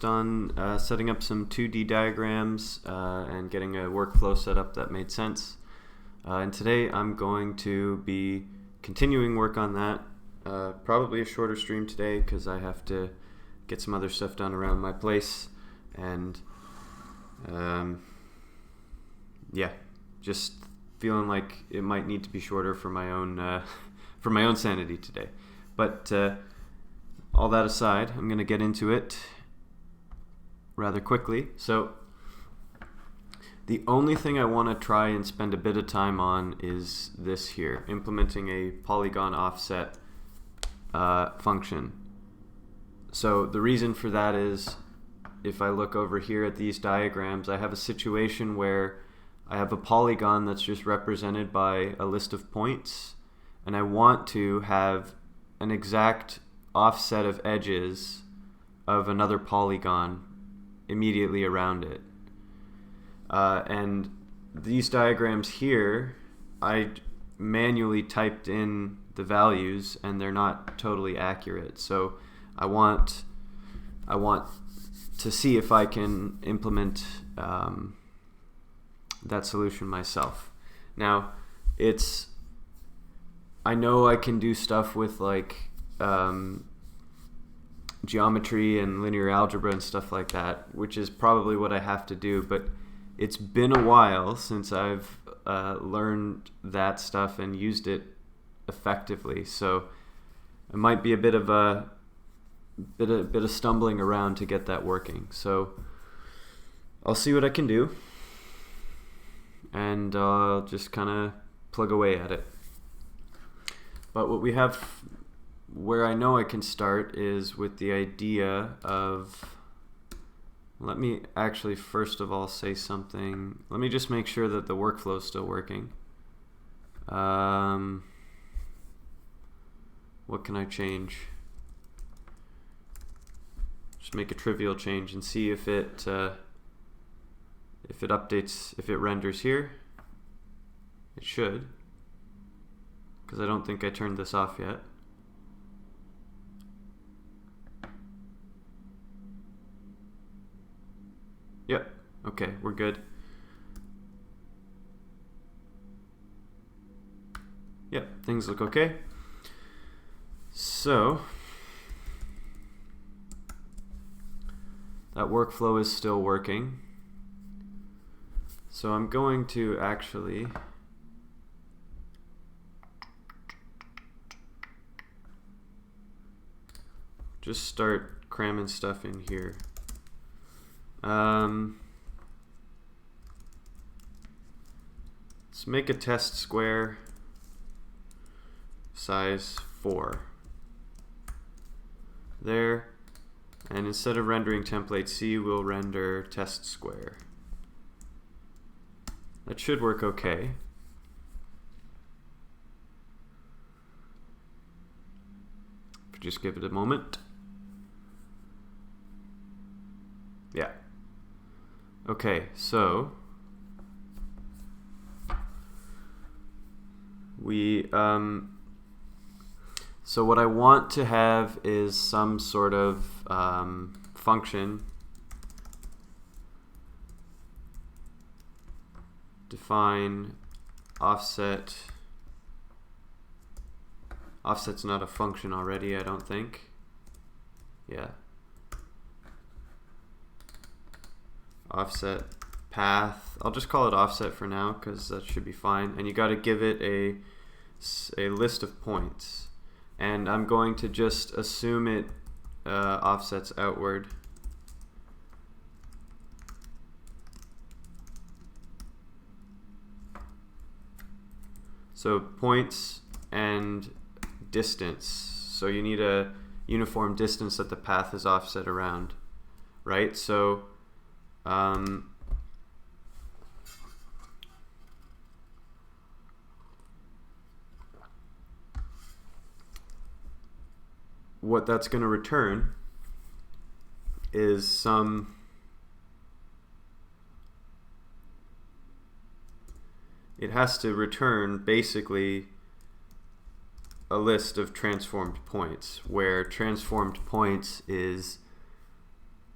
done setting up some 2D diagrams and getting a workflow set up that made sense. And today I'm going to be continuing work on that. Probably a shorter stream today because I have to get some other stuff done around my place, and yeah, just feeling like it might need to be shorter for my own sanity today. But all that aside, I'm going to get into it rather quickly. So the only thing I want to try and spend a bit of time on is this here, implementing a Polygon offset function. So the reason for that is, if I look over here at these diagrams, I have a situation where I have a polygon that's just represented by a list of points, and I want to have an exact offset of edges of another polygon immediately around it. And these diagrams here, I manually typed in the values and they're not totally accurate. So I want to see if I can implement that solution myself. Now, I know I can do stuff with like geometry and linear algebra and stuff like that, which is probably what I have to do, but it's been a while since I've learned that stuff and used it effectively, so it might be a bit of stumbling around to get that working. So I'll see what I can do, and I'll just kind of plug away at it. But what we have, where I know I can start, is with the idea of, let me actually first of all say something. Let me just make sure that the workflow is still working. What can I change? Just make a trivial change and see if it updates, if it renders here. It should, because I don't think I turned this off yet. Yep, okay, we're good. Yep, things look okay. So that workflow is still working. So I'm going to actually just start cramming stuff in here. Let's make a test square size 4 there, and instead of rendering template C, we'll render test square. That should work okay. Just give it a moment. Yeah. Okay, so so what I want to have is some sort of function define offset. Offset's not a function already, I don't think. Yeah. Offset path. I'll just call it offset for now because that should be fine. And you got to give it a list of points. And I'm going to just assume it offsets outward. So points and distance. So you need a uniform distance that the path is offset around, right? So what that's going to return is some it has to return basically a list of transformed points, where transformed points is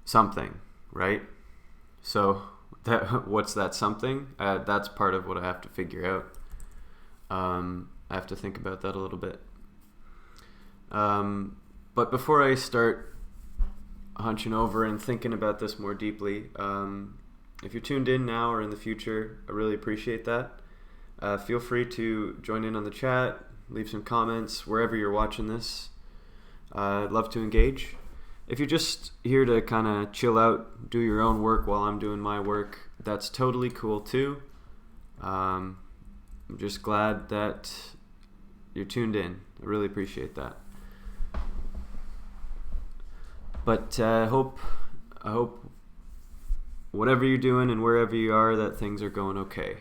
something, right? So what's that something? That's part of what I have to figure out. I have to think about that a little bit. But before I start hunching over and thinking about this more deeply, if you're tuned in now or in the future, I really appreciate that. Feel free to join in on the chat, leave some comments wherever you're watching this. I'd love to engage. If you're just here to kind of chill out, do your own work while I'm doing my work, that's totally cool too. I'm just glad that you're tuned in. I really appreciate that. But I hope whatever you're doing and wherever you are, that things are going okay.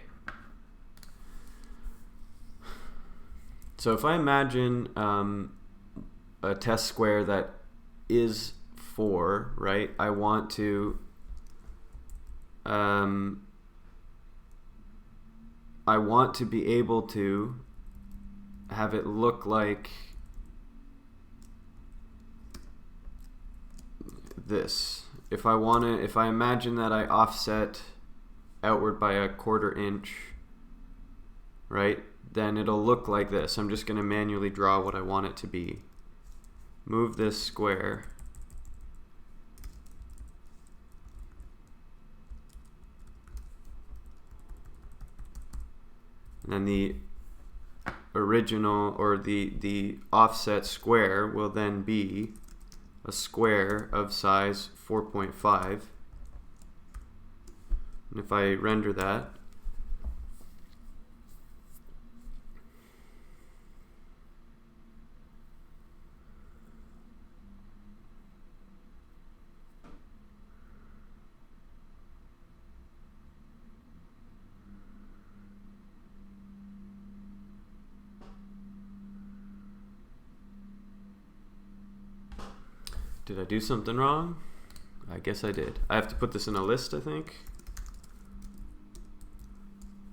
So if I imagine a test square that is 4, right? I want to be able to have it look like this. If I imagine that I offset outward by a 1/4 inch, right? Then it'll look like this. I'm just going to manually draw what I want it to be. Move this square. And then the original, or the offset square, will then be a square of size 4.5. And if I render that, did I do something wrong? I guess I did. I have to put this in a list, I think.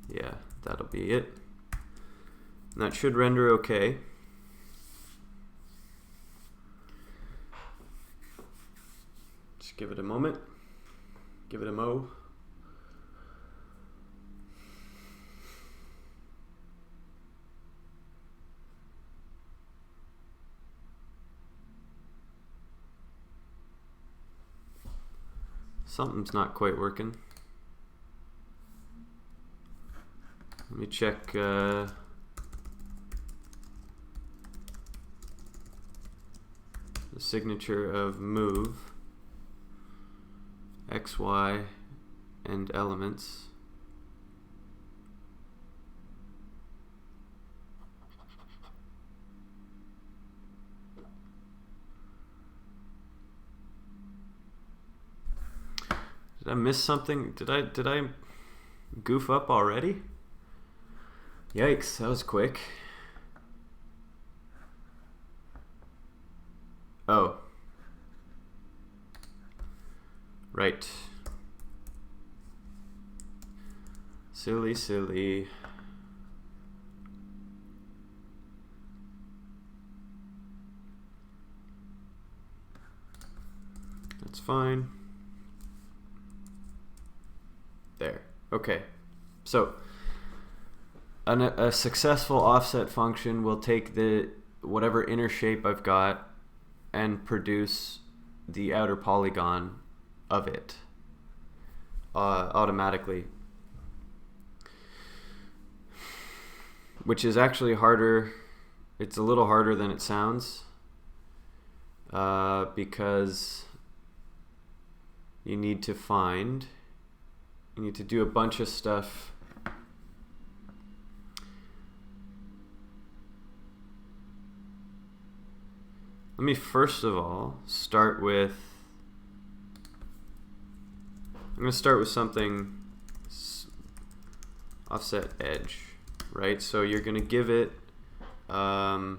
Yeah, that'll be it. And that should render okay. Just give it a moment. Give it a mo. Something's not quite working. Let me check the signature of move, X, Y, and elements. Did I miss something? Did I goof up already? Yikes, that was quick. Oh. Right. Silly. That's fine. There. Okay. So a successful offset function will take whatever inner shape I've got and produce the outer polygon of it automatically, which is actually harder. It's a little harder than it sounds, because you need to do a bunch of stuff. Let me first of all start with, I'm going to start with something offset edge, right? So you're going to give it a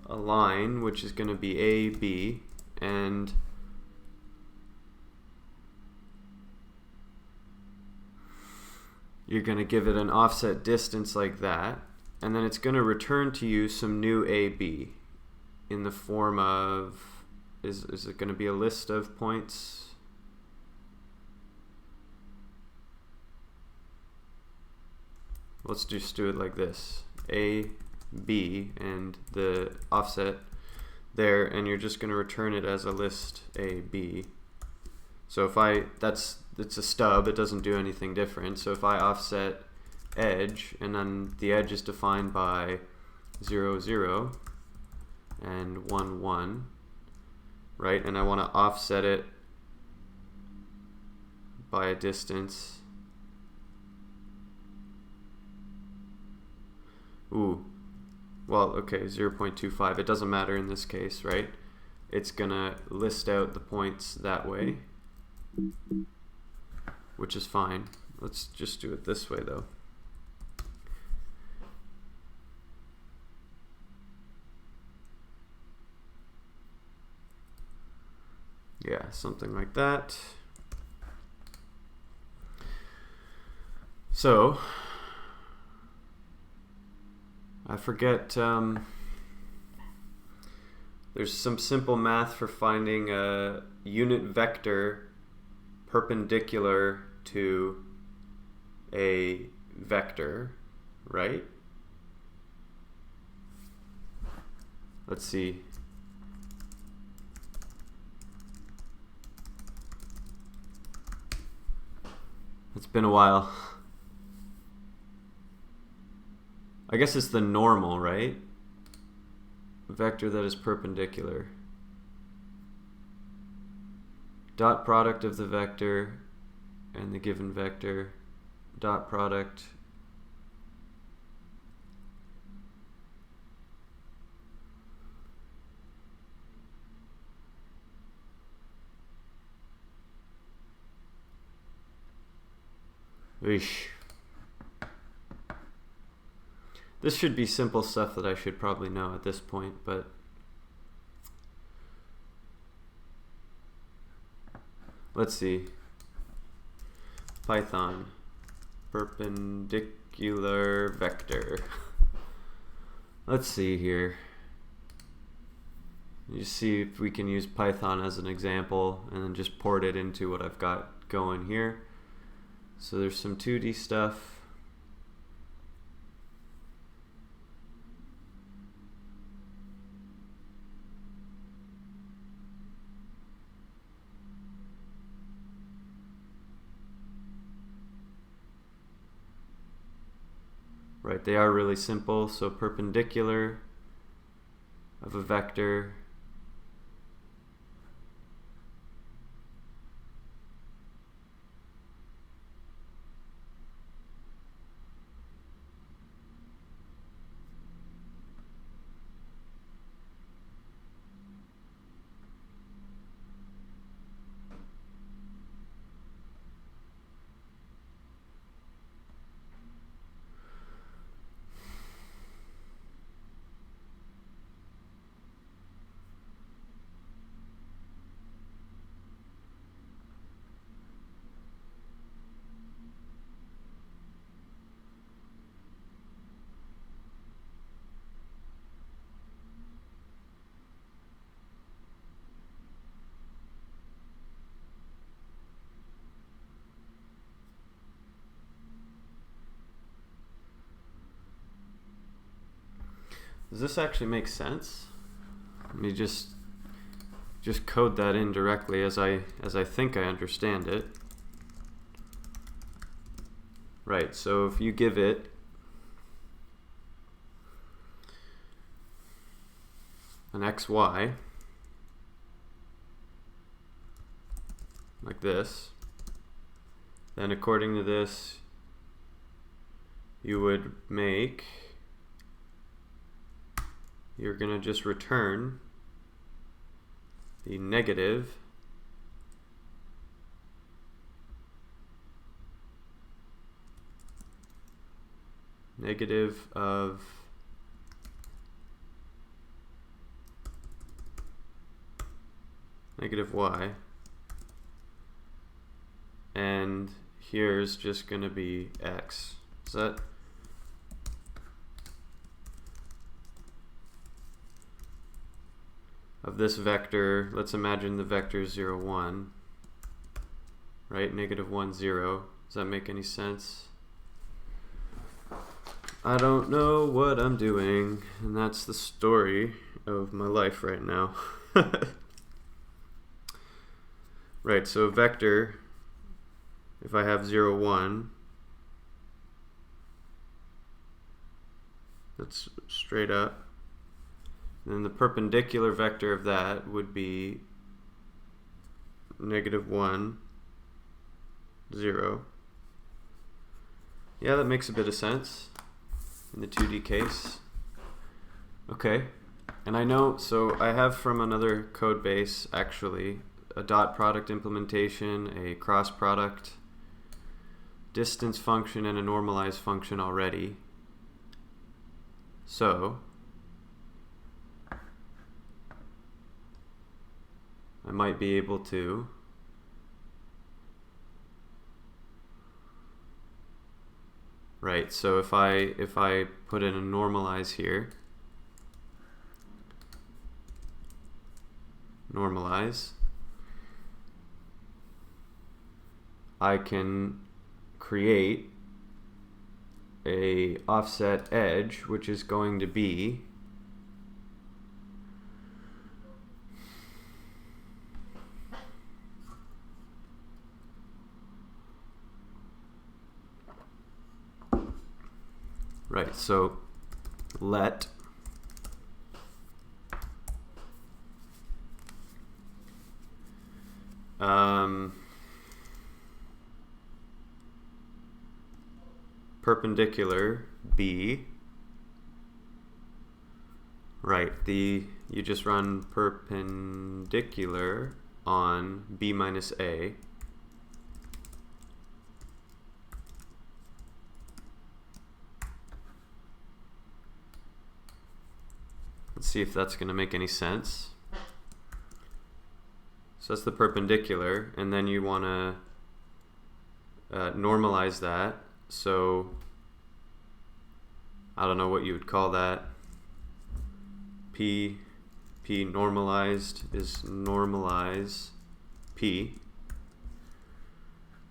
line which is going to be A, B, and you're going to give it an offset distance like that, and then it's going to return to you some new AB in the form of is it going to be a list of points? Let's just do it like this. A, B, and the offset there, and you're just going to return it as a list A, B. So if it's a stub, it doesn't do anything different. So if I offset edge, and then the edge is defined by 0, 0, and 1, 1, right? And I want to offset it by a distance. Ooh, well, okay, 0.25. It doesn't matter in this case, right? It's gonna list out the points that way, which is fine. Let's just do it this way though. Yeah, something like that. So I forget, there's some simple math for finding a unit vector perpendicular to a vector, right? Let's see. It's been a while. I guess it's the normal, right? Vector that is perpendicular. Dot product of the vector and the given vector. Dot product. Eesh. This should be simple stuff that I should probably know at this point, but let's see. Python perpendicular vector. Let's see here. You see if we can use Python as an example and then just port it into what I've got going here. So there's some 2D stuff. Right, they are really simple. So perpendicular of a vector Does this actually make sense? Let me just code that in directly as I think I understand it. Right, so if you give it an xy like this, then according to this you would make, you're going to just return the negative of negative y, and here's just going to be x. Is that? of this vector, let's imagine the vector 0, 1, right? Negative 1, 0. Does that make any sense? I don't know what I'm doing, and that's the story of my life right now. Right, so a vector, if I have 0, 1, that's straight up. Then the perpendicular vector of that would be negative 1, 0. Yeah, that makes a bit of sense in the 2D case. Okay, and I know, so I have from another code base actually a dot product implementation, a cross product, distance function, and a normalize function already. So I might be able to right, so if I put in a normalize here, normalize, I can create a offset edge, which is going to be right, so let perpendicular be, right, you just run perpendicular on b minus a, let's see if that's going to make any sense. So that's the perpendicular, and then you want to normalize that. So I don't know what you would call that. P normalized is normalize P.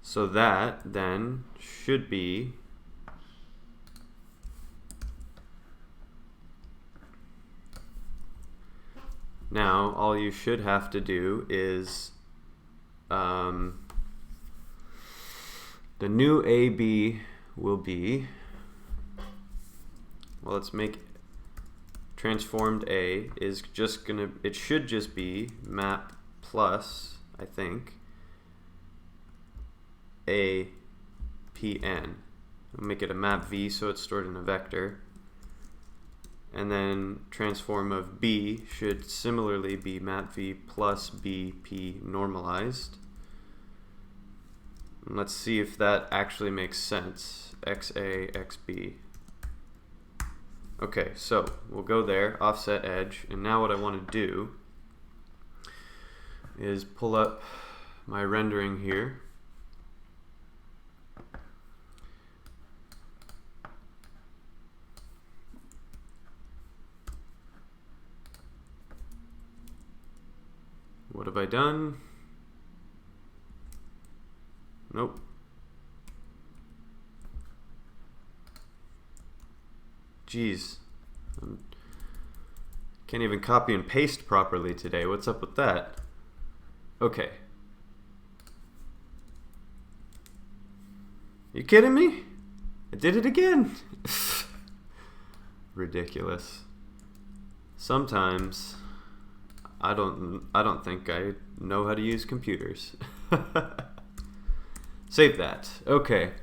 So that then should be now all you should have to do is the new AB will be, well, let's make transformed A is just gonna, it should just be map plus, I think, A PN. I'll make it a map V so it's stored in a vector. And then transform of B should similarly be map V plus BP normalized. And let's see if that actually makes sense. XA, XB. Okay, so we'll go there, offset edge, and now what I want to do is pull up my rendering here. What have I done? Nope. Jeez. Can't even copy and paste properly today. What's up with that? Okay. You kidding me? I did it again. Ridiculous. Sometimes I don't think I know how to use computers. Save that. Okay.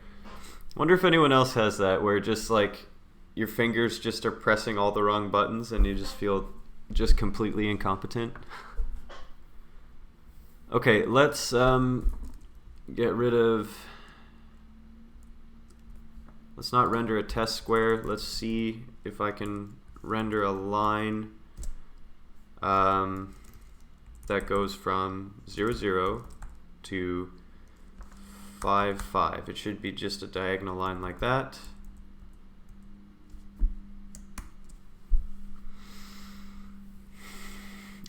Wonder if anyone else has that where just like your fingers just are pressing all the wrong buttons and you just feel just completely incompetent. Okay, let's get rid of, let's not render a test square. Let's see if I can render a line that goes from 0, 0 to 5, 5. It should be just a diagonal line like that.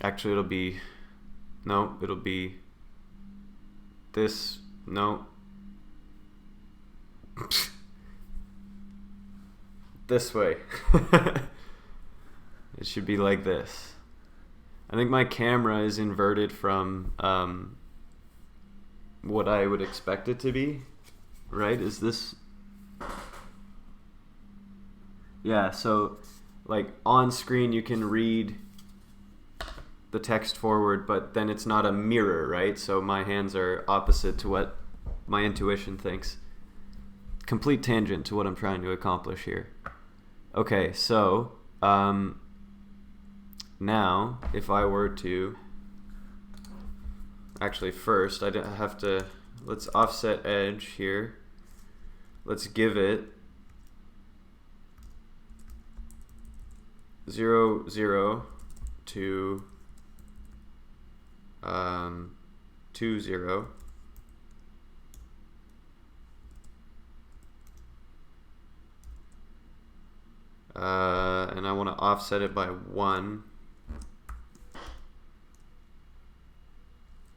Actually, it'll be, no, it'll be this, no. This way. It should be like this. I think my camera is inverted from what I would expect it to be, right? Is this... Yeah, so like on screen you can read the text forward, but then it's not a mirror, right? So my hands are opposite to what my intuition thinks. Complete tangent to what I'm trying to accomplish here. Okay, so now if I were to, actually first I have to, let's offset edge here. Let's give it 0, 0 to 2, 0. And I want to offset it by 1.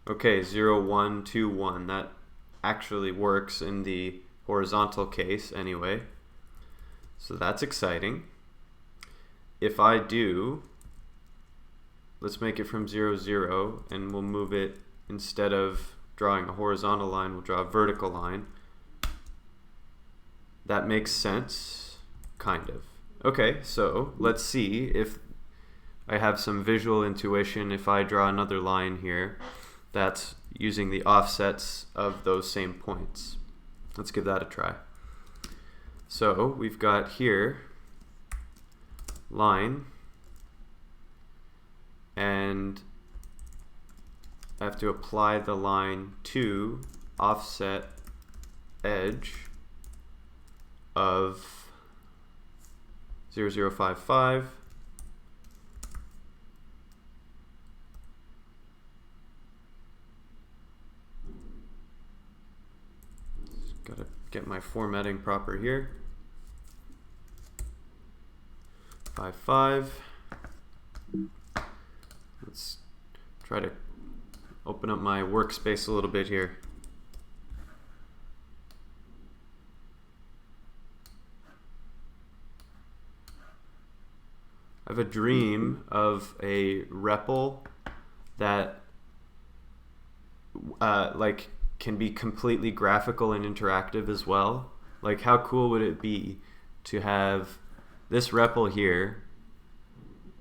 Okay, 0, 1, 2, 1. That actually works in the horizontal case anyway. So that's exciting. If I do, let's make it from 0, 0, and we'll move it, instead of drawing a horizontal line, we'll draw a vertical line. That makes sense, kind of. Okay, so let's see if I have some visual intuition. If I draw another line here that's using the offsets of those same points. Let's give that a try. So we've got here line, and I have to apply the line to offset edge of 0055. Just gotta get my formatting proper here. 55. Let's try to open up my workspace a little bit here. I have a dream of a REPL that like can be completely graphical and interactive as well. Like, how cool would it be to have this REPL here,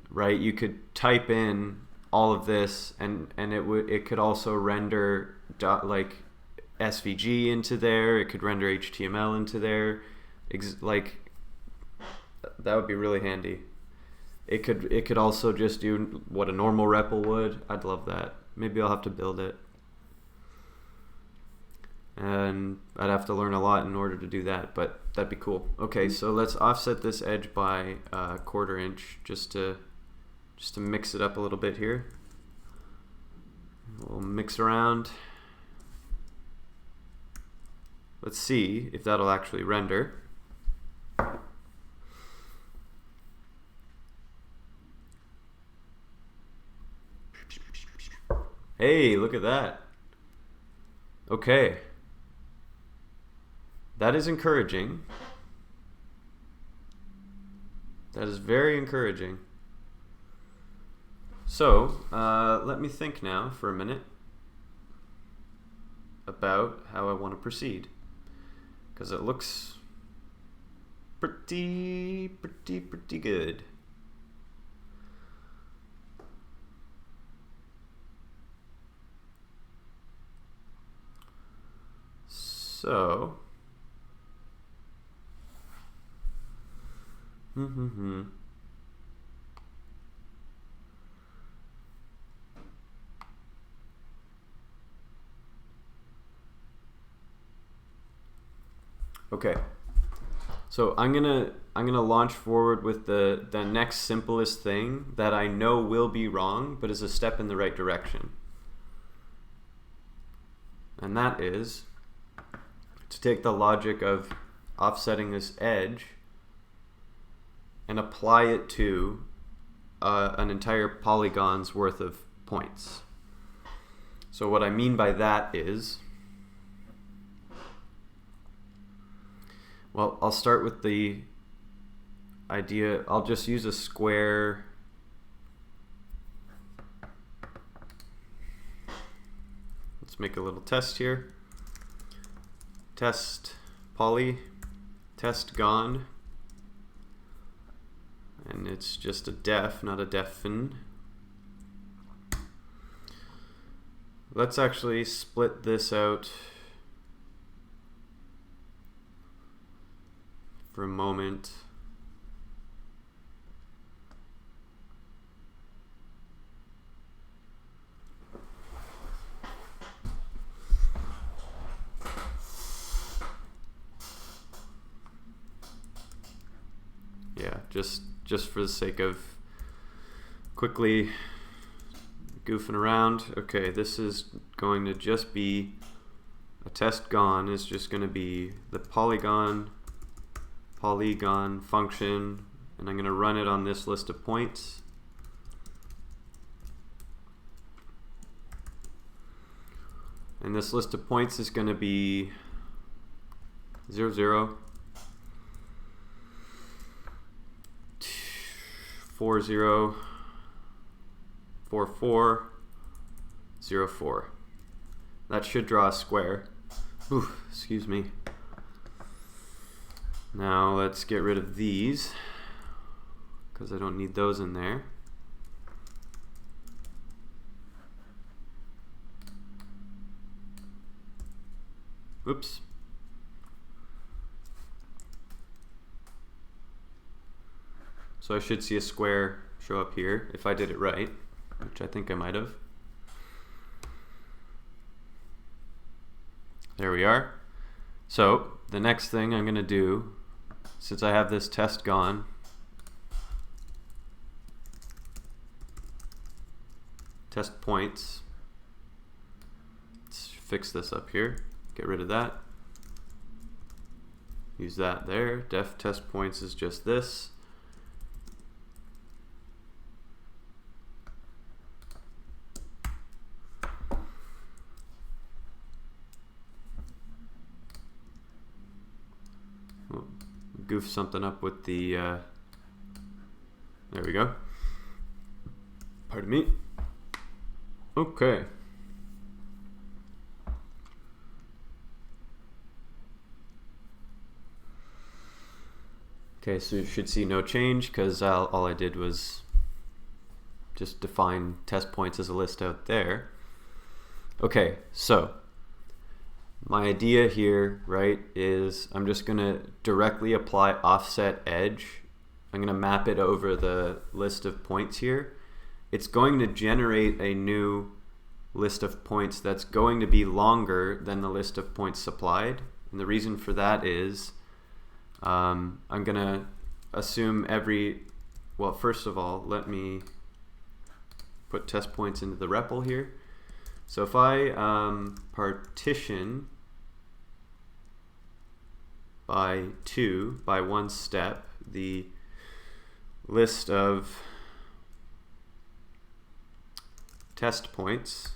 right? You could type in all of this, and it could also render like SVG into there. It could render HTML into there. Like, that would be really handy. It could also just do what a normal REPL would. I'd love that. Maybe I'll have to build it. And I'd have to learn a lot in order to do that, but that'd be cool. Okay, so let's offset this edge by a 1/4 inch just to mix it up a little bit here. We'll mix around. Let's see if that'll actually render. Hey, look at that. Okay. That is encouraging. That is very encouraging. So, let me think now for a minute about how I want to proceed, because it looks pretty good. So, okay. So I'm gonna launch forward with the next simplest thing that I know will be wrong, but is a step in the right direction. And that is to take the logic of offsetting this edge and apply it to an entire polygon's worth of points. So what I mean by that is, well, I'll start with the idea. I'll just use a square. Let's make a little test here. Test poly, test gone. And it's just a def, not a defen. Let's actually split this out for a moment. Yeah, just for the sake of quickly goofing around. Okay, this is going to just be a test gone is just going to be the polygon function, and I'm going to run it on this list of points. And this list of points is going to be 0, 0, 4, 0, 4, 4, 0, 4. That should draw a square. Ooh, excuse me. Now let's get rid of these because I don't need those in there. Oops. So I should see a square show up here if I did it right, which I think I might have. There we are. So the next thing I'm going to do, since I have this test gone, test points, let's fix this up here, get rid of that, use that there. Def test points is just this. Goof something up with the there we go. Pardon me. Okay. Okay, so you should see no change because all I did was just define test points as a list out there. Okay, so my idea here, right, is I'm just going to directly apply offset edge. I'm going to map it over the list of points here. It's going to generate a new list of points that's going to be longer than the list of points supplied. And the reason for that is I'm going to assume well, first of all, let me put test points into the REPL here. So if I partition by 2, by one step, the list of test points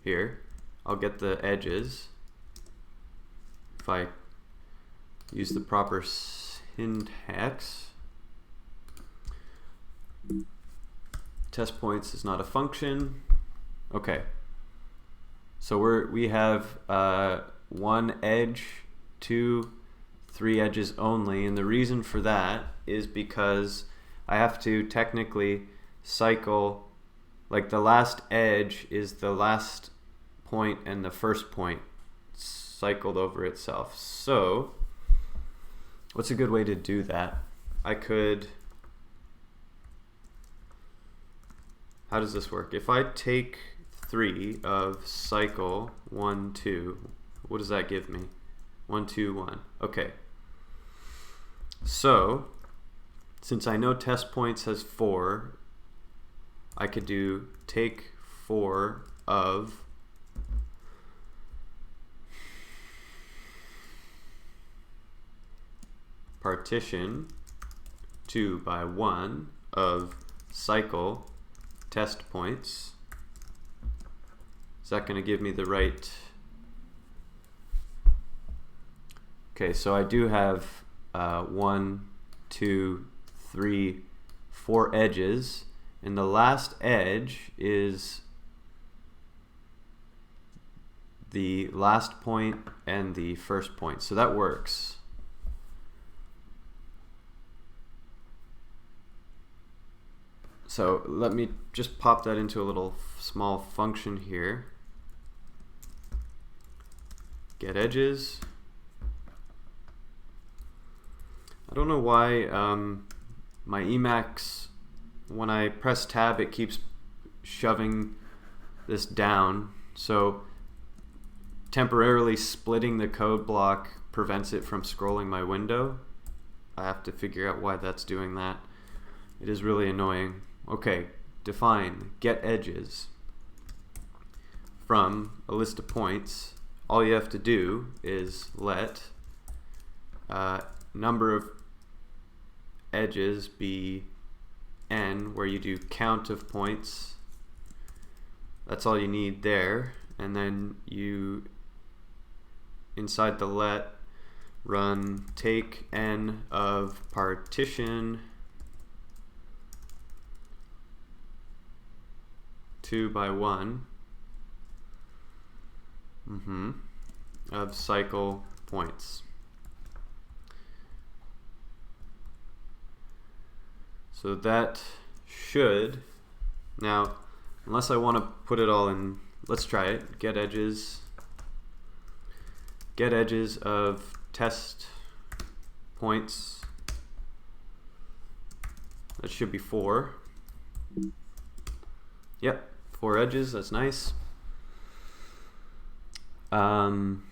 here, I'll get the edges. If I use the proper syntax, test points is not a function. Okay. So we have 1 edge, 2, 3 edges only, and the reason for that is because I have to technically cycle, like the last edge is the last point and the first point cycled over itself. So what's a good way to do that? I could, how does this work? If I take 3 of cycle 1, 2, what does that give me? 1, 2, 1. Okay. So since I know test points has 4, I could do take 4 of partition 2 by 1 of cycle test points. Is that going to give me the right? Okay, so I do have 1, 2, 3, 4 edges, and the last edge is the last point and the first point, so that works. So let me just pop that into a little small function here. Get edges. I don't know why my Emacs, when I press tab, it keeps shoving this down. So temporarily splitting the code block prevents it from scrolling my window. I have to figure out why that's doing that. It is really annoying. Okay, define get edges from a list of points. All you have to do is let number of edges be n, where you do count of points. That's all you need there, and then you inside the let run take n of partition 2 by 1 of cycle points. So that should, now unless I want to put it all in, let's try it. Get edges of test points. That should be 4. Yep, 4 edges, that's nice. I'm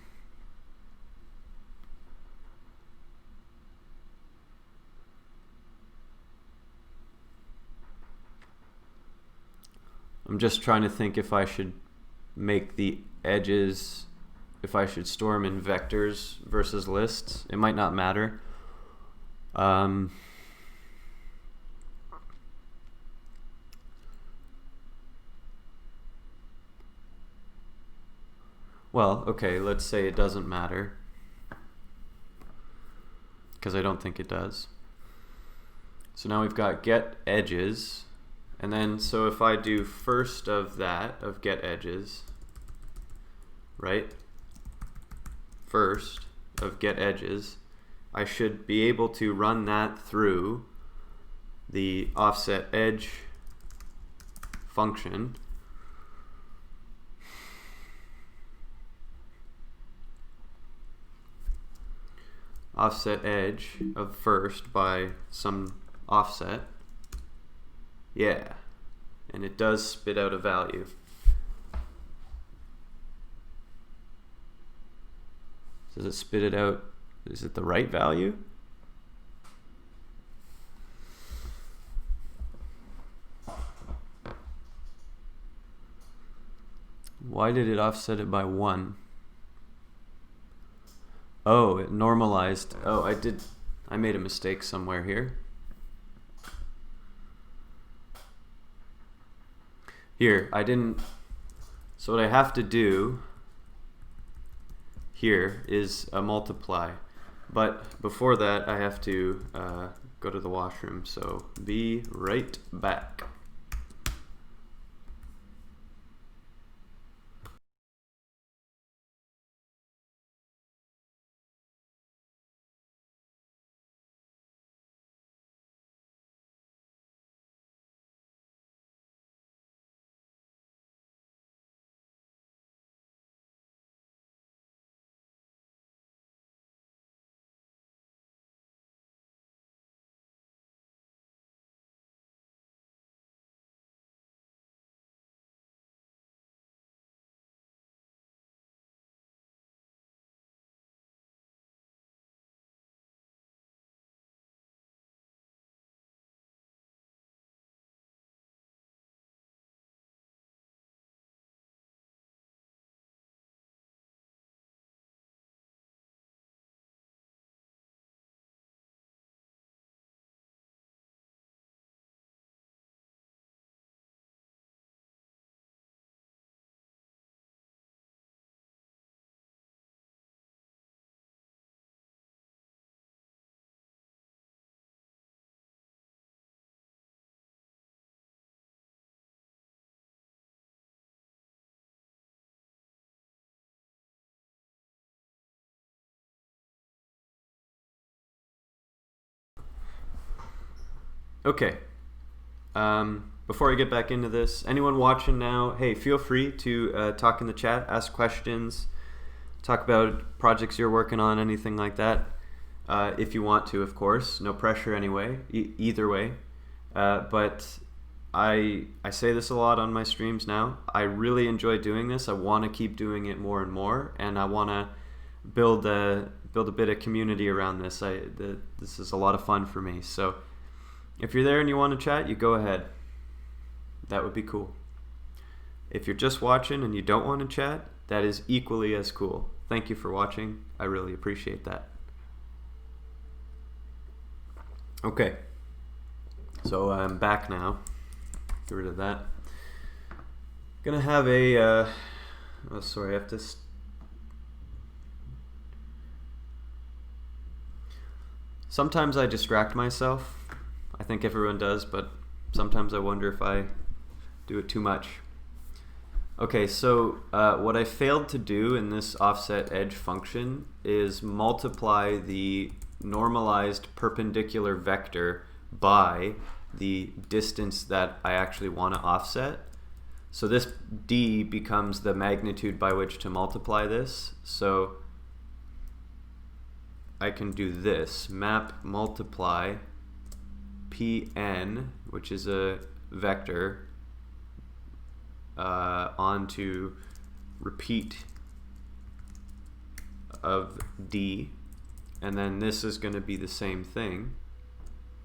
just trying to think if I should make the edges, if I should store them in vectors versus lists. It might not matter. Well, okay, let's say it doesn't matter, because I don't think it does. So now we've got get edges. And then, so if I do first of that, of get edges, right? First of get edges, I should be able to run that through the offset edge function. Offset edge of first by some offset. Yeah, and it does spit out a value. Does it spit it out? Is it the right value? Why did it offset it by 1? Oh, it normalized. Oh, I made a mistake somewhere here. Here, I didn't, so what I have to do here is a multiply, but before that I have to go to the washroom, so be right back. Okay. Before I get back into this, anyone watching now, hey, feel free to talk in the chat, ask questions, talk about projects you're working on, anything like that. If you want to, of course. No pressure anyway, either way. But I say this a lot on my streams now. I really enjoy doing this. I want to keep doing it more and more, and I want to build a bit of community around this. This is a lot of fun for me. So if you're there and you want to chat, you go ahead. That would be cool. If you're just watching and you don't want to chat, that is equally as cool. Thank you for watching. I really appreciate that. Okay, so I'm back now. Get rid of that. Gonna have a, oh sorry, I have to, sometimes I distract myself. I think everyone does, but sometimes I wonder if I do it too much. Okay, so what I failed to do in this offset edge function is multiply the normalized perpendicular vector by the distance that I actually want to offset. So this d becomes the magnitude by which to multiply this. So I can do this, map multiply pn, which is a vector, onto repeat of d, and then this is going to be the same thing.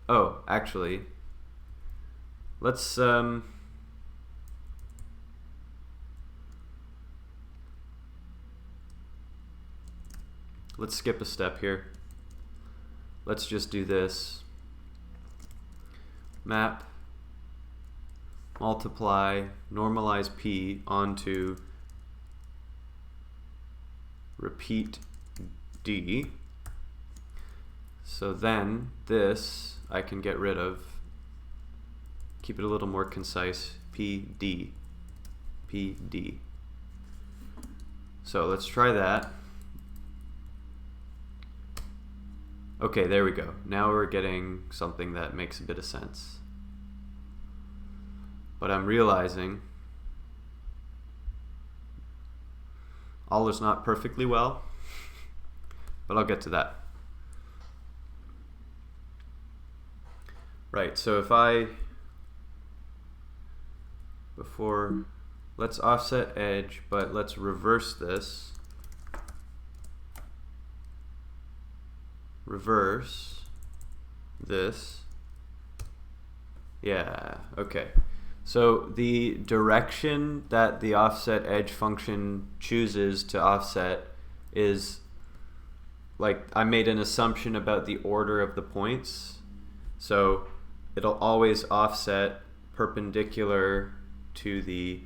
Oh, actually, let's skip a step here. Let's just do this. Map multiply normalize p onto repeat d. So then this I can get rid of, keep it a little more concise, pd. So let's try that. Okay, there we go. Now we're getting something that makes a bit of sense. But I'm realizing all is not perfectly well, but I'll get to that. Right, so if I, let's offset edge, but let's reverse this. Reverse this. Yeah, okay. So the direction that the offset edge function chooses to offset is, like, I made an assumption about the order of the points. So it'll always offset perpendicular to the,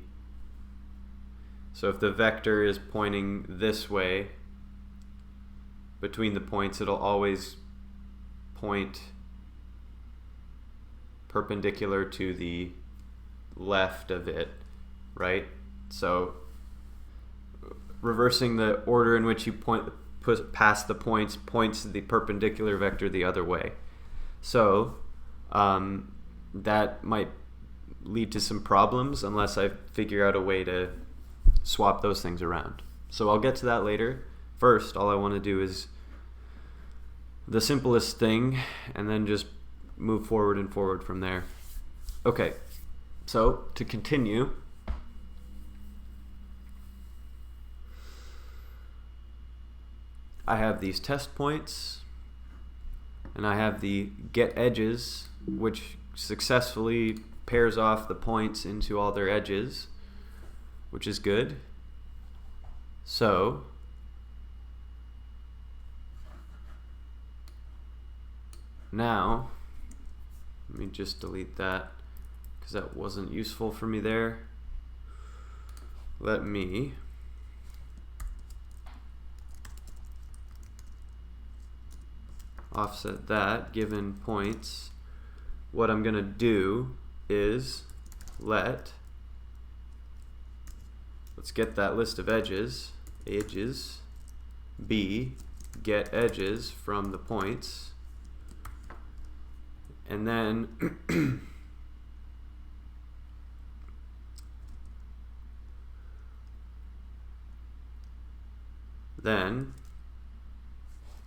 so if the vector is pointing this way between the points, it'll always point perpendicular to the left of it, right? So reversing the order in which you pass the points points the perpendicular vector the other way. So that might lead to some problems unless I figure out a way to swap those things around. So I'll get to that later. First, all I want to do is the simplest thing and then just move forward and forward from there. Okay, so to continue, I have these test points and I have the get edges, which successfully pairs off the points into all their edges, which is good. So now, let me just delete that because that wasn't useful for me there. Let me offset that given points. What I'm going to do is let's get that list of edges be get edges from the points And then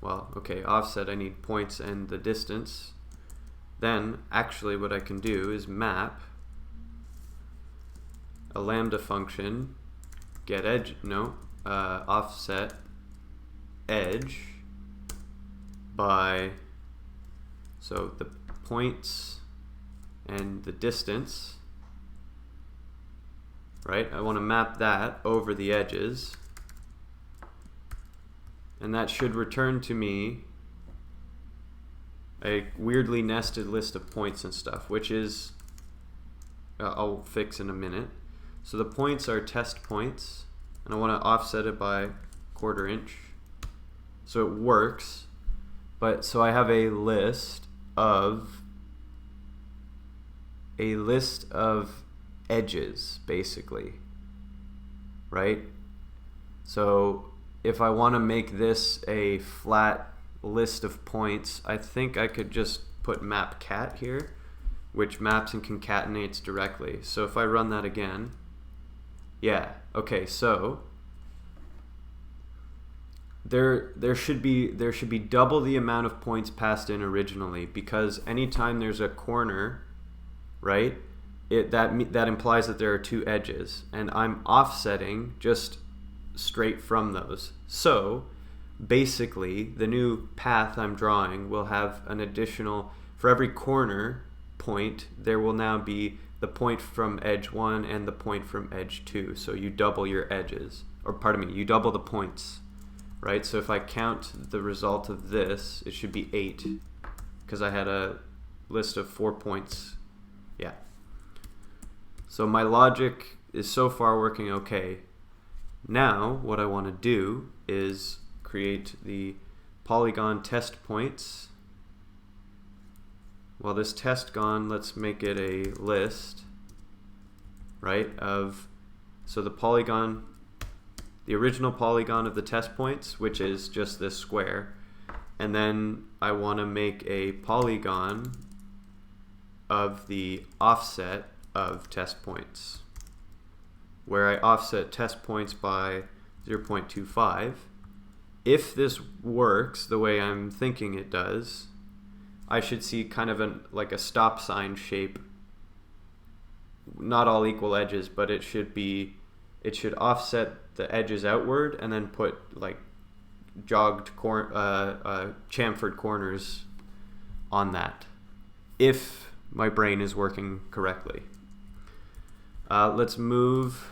well, okay, offset, I need points and the distance. Then actually what I can do is map a lambda function, get edge, no, offset edge by, so the points and the distance, right? I want to map that over the edges, and that should return to me a weirdly nested list of points and stuff, which is, I'll fix in a minute. So the points are test points, and I want to offset it by 1/4 inch. So it works, but so I have a list of edges, basically, right? So if I want to make this a flat list of points, I think I could just put map cat here, which maps and concatenates directly. So if I run that again, yeah, okay, so there should be double the amount of points passed in originally, because anytime there's a corner, right, that implies that there are 2 edges, and I'm offsetting just straight from those. So basically the new path I'm drawing will have an additional, for every corner point there will now be the point from edge 1 and the point from edge 2. So you double your edges, or pardon me, you double the points, right? So if I count the result of this, it should be 8, because I had a list of 4 points. Yeah. So my logic is so far working okay. Now what I want to do is create the Polygon test points. Well, this test gone, let's make it a list, right, of, so the polygon, the original polygon of the test points, which is just this square, and then I want to make a polygon of the offset of test points, where I offset test points by 0.25. If this works the way I'm thinking it does, I should see kind of like a stop sign shape. Not all equal edges, but it should offset the edges outward and then put like chamfered corners on that, if my brain is working correctly. Let's move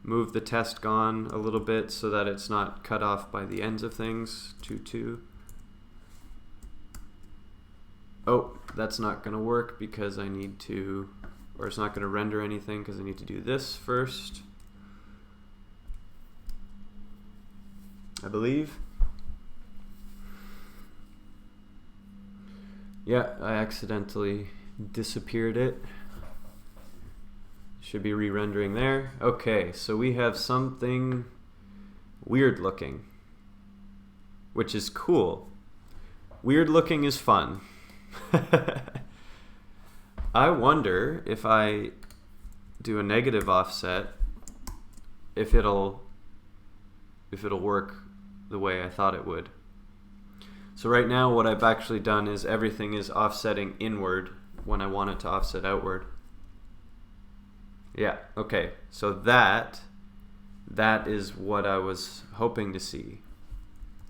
the test gone a little bit so that it's not cut off by the ends of things. 2. Oh, that's not going to work because I need to, or it's not going to render anything because I need to do this first, I believe. Yeah, I accidentally disappeared it. Should be re-rendering there. Okay, so we have something weird looking, which is cool. Weird looking is fun. I wonder if I do a negative offset, if it'll work the way I thought it would. So right now what I've actually done is everything is offsetting inward when I want it to offset outward. Yeah, okay, so that is what I was hoping to see.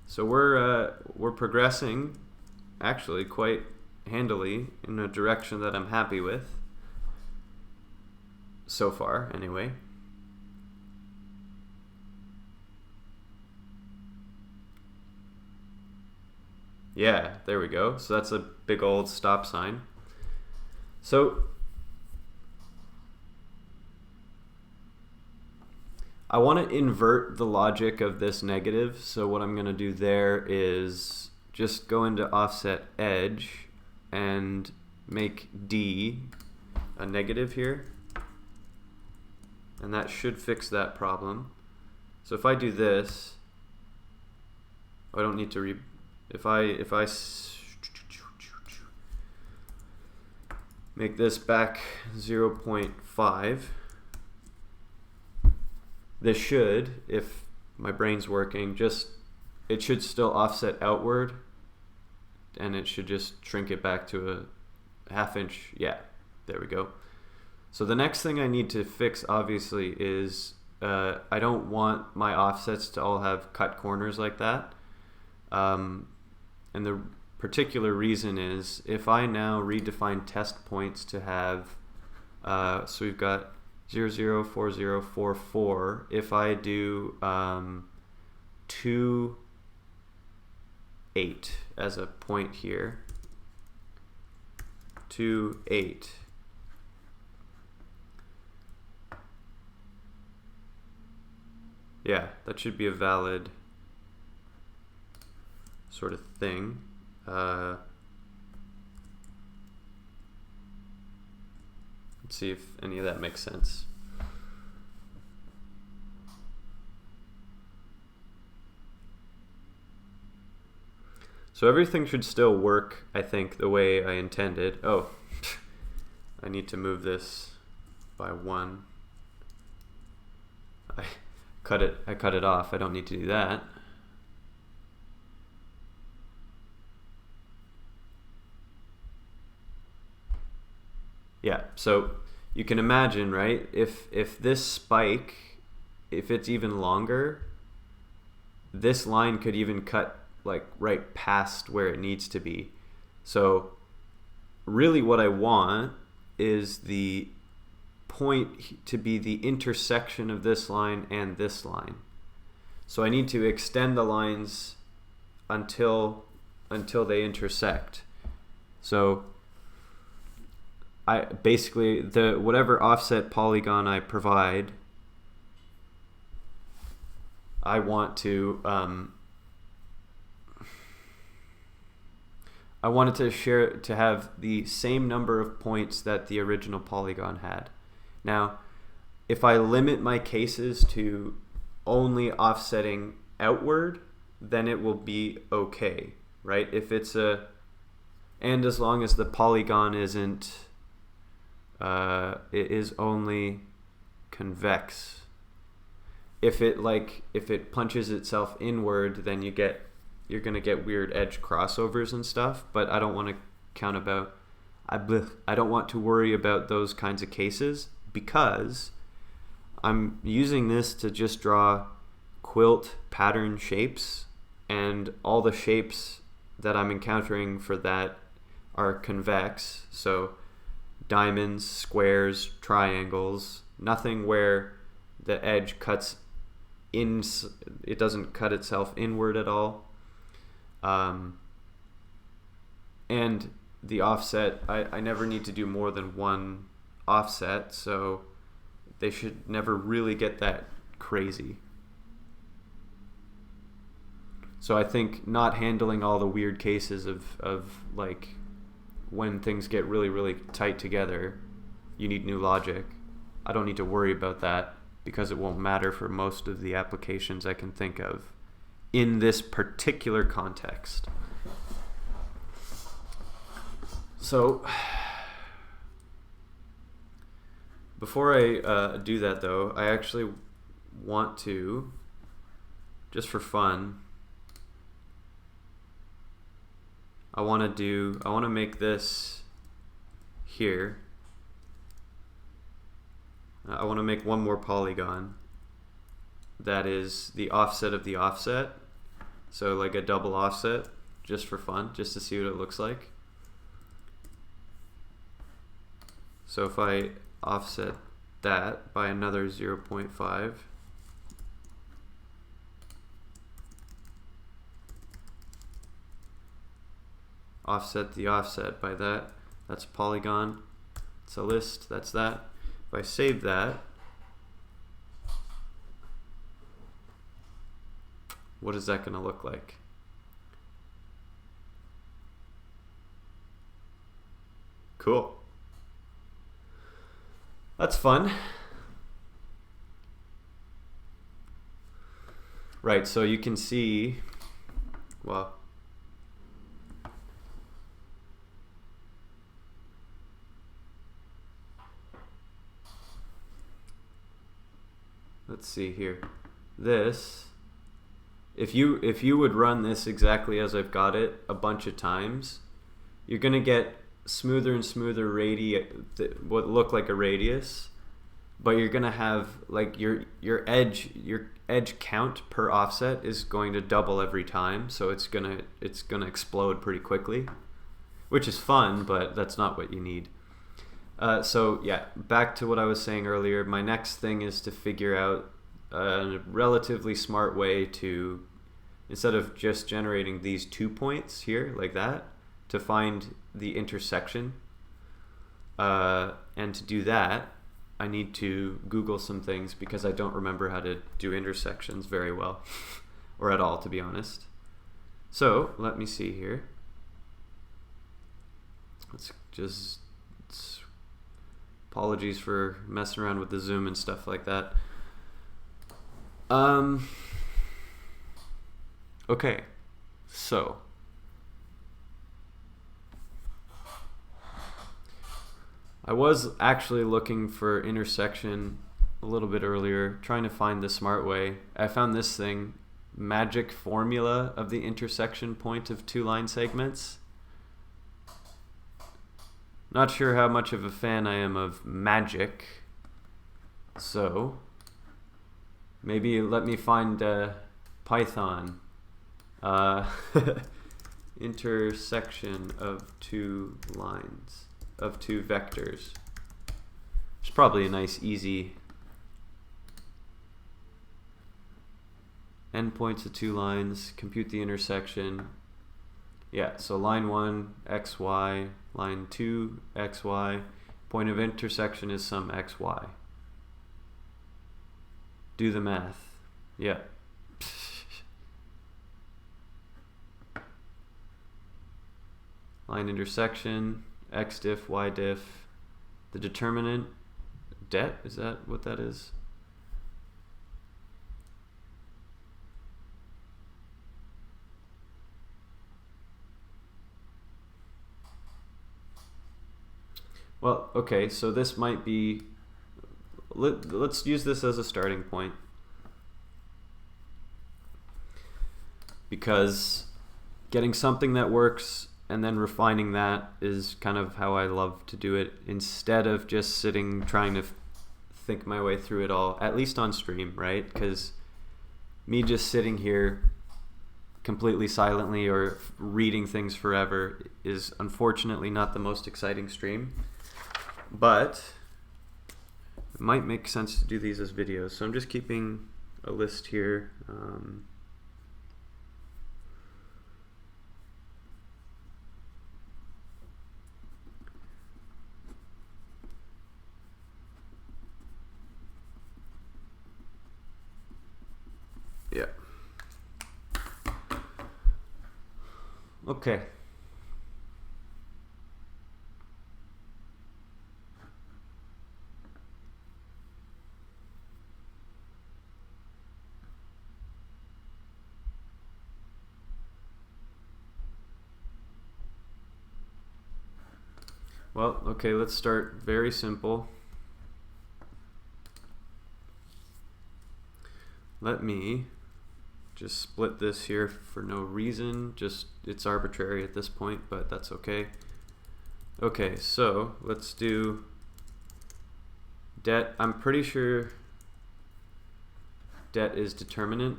So we're progressing actually quite handily in a direction that I'm happy with so far, anyway. Yeah, there we go. So that's a big old stop sign. So I want to invert the logic of this negative. So what I'm going to do there is just go into offset edge and make D a negative here. And that should fix that problem. So if I do this, I don't need to if I make this back 0.5, this should, if my brain's working, it should still offset outward, and it should just shrink it back to a ½ inch. Yeah, there we go. So the next thing I need to fix, obviously, is I don't want my offsets to all have cut corners like that. And the particular reason is if I now redefine test points to have, so we've got 0, 0, 4, 0, 4, 4. If I do 2, 8 as a point here, 2, 8. Yeah, that should be a valid sort of thing. Let's see if any of that makes sense. So everything should still work, I think, the way I intended. Oh, I need to move this by 1. I cut it off. I don't need to do that. Yeah, so you can imagine, right? If this spike, if it's even longer, this line could even cut like right past where it needs to be. So really what I want is the point to be the intersection of this line and this line. So I need to extend the lines until they intersect. So I basically, whatever offset polygon I provide, I want to I wanted to have the same number of points that the original polygon had. Now, if I limit my cases to only offsetting outward, then it will be okay, right? If it's and as long as the polygon isn't, it is only convex. If it punches itself inward, then you're gonna get weird edge crossovers and stuff. But I don't want to I don't want to worry about those kinds of cases, because I'm using this to just draw quilt pattern shapes, and all the shapes that I'm encountering for that are convex. So diamonds, squares, triangles, nothing where the edge cuts in, it doesn't cut itself inward at all. And the offset, I never need to do more than one offset, so they should never really get that crazy. So I think not handling all the weird cases of like when things get really, really tight together, you need new logic. I don't need to worry about that because it won't matter for most of the applications I can think of in this particular context. So before I do that though, I actually want to, just for fun, I want to make this here. I want to make one more polygon that is the offset of the offset. So like a double offset, just for fun, just to see what it looks like. So if I offset that by another 0.5, offset the offset by that, that's a polygon, it's a list, that's that. If I save that, what is that going to look like? Cool. That's fun. Right, so you can see, well, let's see here. This, if you would run this exactly as I've got it a bunch of times, you're gonna get smoother and smoother what look like a radius, but you're gonna have like your edge count per offset is going to double every time, so it's gonna explode pretty quickly, which is fun, but that's not what you need. So yeah, back to what I was saying earlier. My next thing is to figure out a relatively smart way to, instead of just generating these 2 points here like that, to find the intersection. And to do that, I need to Google some things because I don't remember how to do intersections very well, or at all, to be honest. So let me see here. Let's just, apologies for messing around with the zoom and stuff like that. Okay, so I was actually looking for intersection a little bit earlier, trying to find the smart way. I found this thing, magic formula of the intersection point of 2 line segments. Not sure how much of a fan I am of magic, so maybe let me find Python. Intersection of 2 lines, of 2 vectors. It's probably a nice easy endpoints of 2 lines, compute the intersection. Yeah, so line 1, xy, line 2, xy, point of intersection is some xy. Do the math. Yeah. Line intersection, x diff, y diff, the determinant, det, is that what that is? Well, okay, so this might be, let's use this as a starting point, because getting something that works and then refining that is kind of how I love to do it, instead of just sitting trying to think my way through it all, at least on stream, right? Because me just sitting here completely silently or reading things forever is unfortunately not the most exciting stream, but it might make sense to do these as videos. So I'm just keeping a list here. Yeah. Okay. Well, okay, let's start very simple. Let me just split this here for no reason, just it's arbitrary at this point, but that's okay. Okay, so let's do det. I'm pretty sure det is determinant.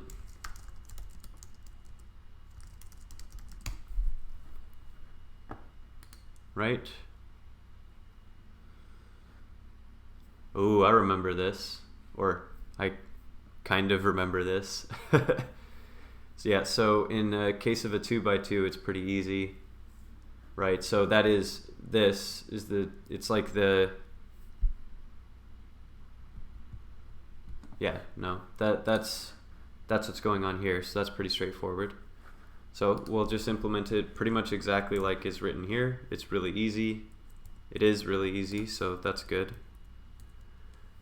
Right? Oh, I remember this, or I kind of remember this. So yeah, so in a case of a 2x2, it's pretty easy, right? So that is, this is the, it's like the, yeah, no, that's what's going on here. So that's pretty straightforward. So we'll just implement it pretty much exactly like is written here. It's really easy. It is really easy, so that's good.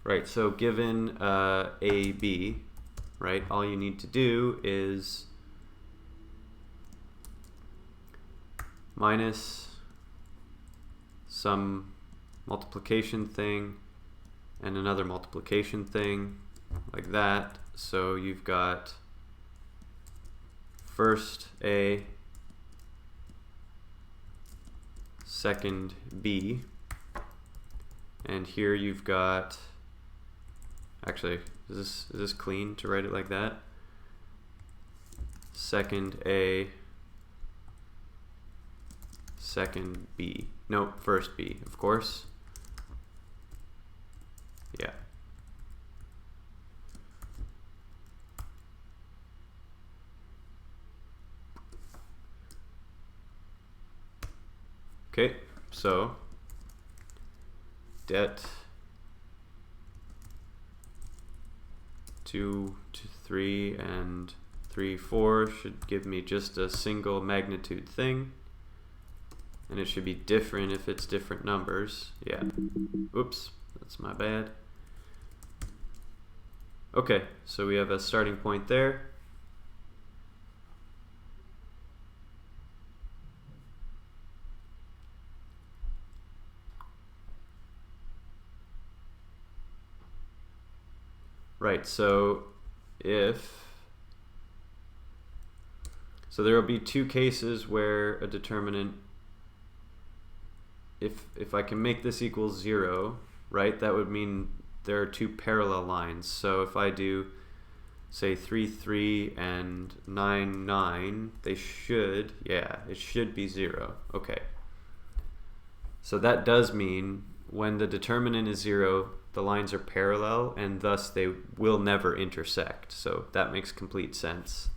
Right, so given A, B, right, all you need to do is minus some multiplication thing and another multiplication thing like that. So you've got first A, second B, and here you've got, actually, is this clean to write it like that? Second A, second B. No, first B, of course. Yeah. Okay, so det 2 to 3 and 3, 4 should give me just a single magnitude thing, and it should be different if it's different numbers. Yeah. Oops, that's my bad. Okay, so we have a starting point there. Right, so there will be two cases where a determinant, if I can make this equal 0, right, that would mean there are two parallel lines. So if I do, say, 3, 3 and 9, 9, they should, yeah, it should be 0. Okay. So that does mean when the determinant is 0, the lines are parallel, and thus they will never intersect. So that makes complete sense.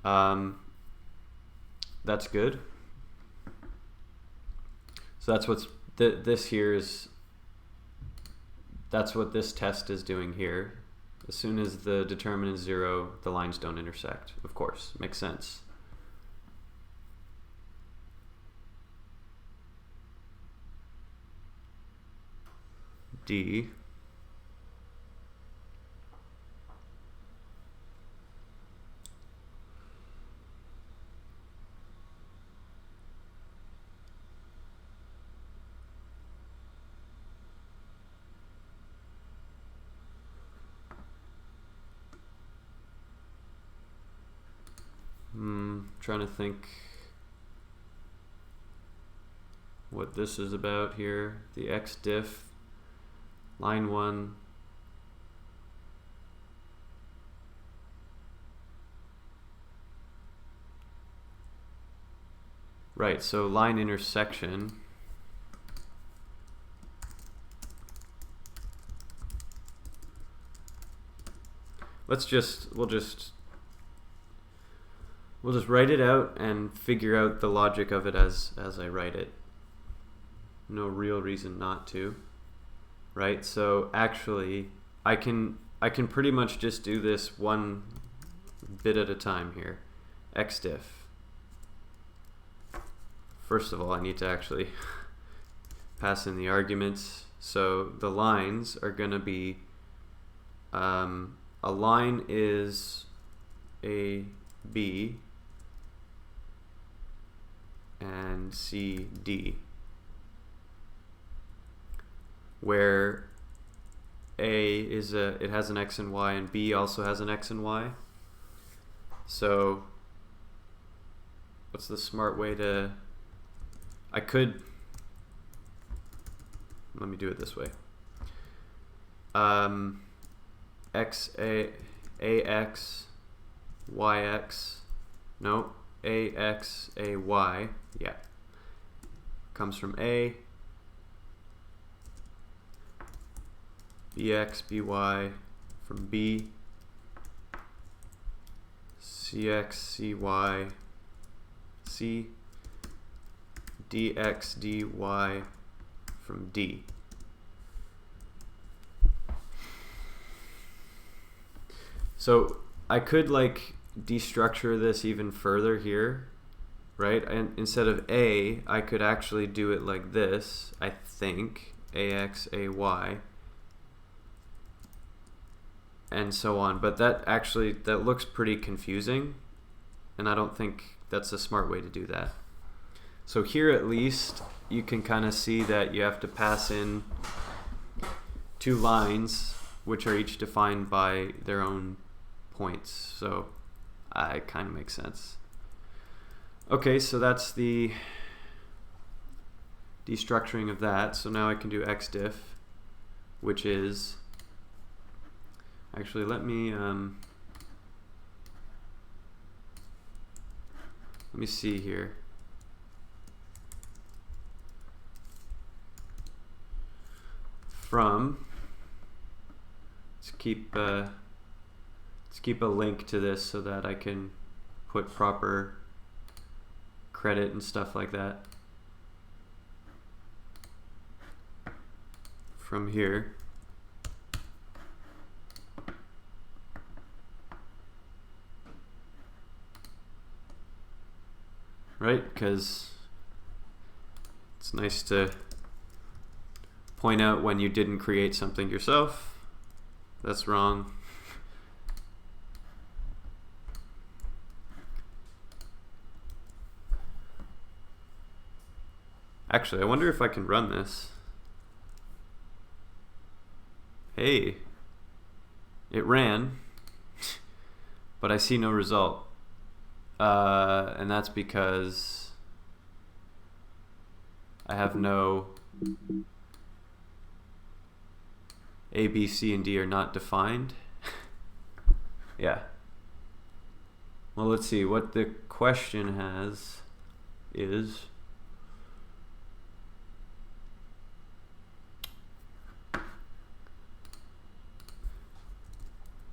That's good. So that's what's this here is. That's what this test is doing here. As soon as the determinant is 0, the lines don't intersect. Of course, makes sense. D. Trying to think what this is about here. The X diff, line 1. Right, so line intersection. We'll just write it out and figure out the logic of it as I write it. No real reason not to, right? So actually, I can pretty much just do this one bit at a time here. Xdiff. First of all, I need to actually pass in the arguments. So the lines are going to be, a line is A, B, and C, D, where A is it has an X and Y, and B also has an X and Y. So what's the smart way to, let me do it this way. AX, YX, no, AX, AY, yeah, comes from A, BX, BY from B, CX, CY, C, DX, DY from D. So I could like destructure this even further here, right? And instead of A, I could actually do it like this, I think, AX, AY, and so on. But that looks pretty confusing, and I don't think that's a smart way to do that. So here at least you can kind of see that you have to pass in two lines which are each defined by their own points. So it kind of makes sense. Okay, so that's the destructuring of that. So now I can do xdiff, which is actually, let me see here. From, let's keep a link to this so that I can put proper credit and stuff like that. From here, right? Because it's nice to point out when you didn't create something yourself. That's wrong. Actually, I wonder if I can run this. Hey, it ran, but I see no result. And that's because I have no A, B, C, and D are not defined. Yeah. Well, let's see. What the question has is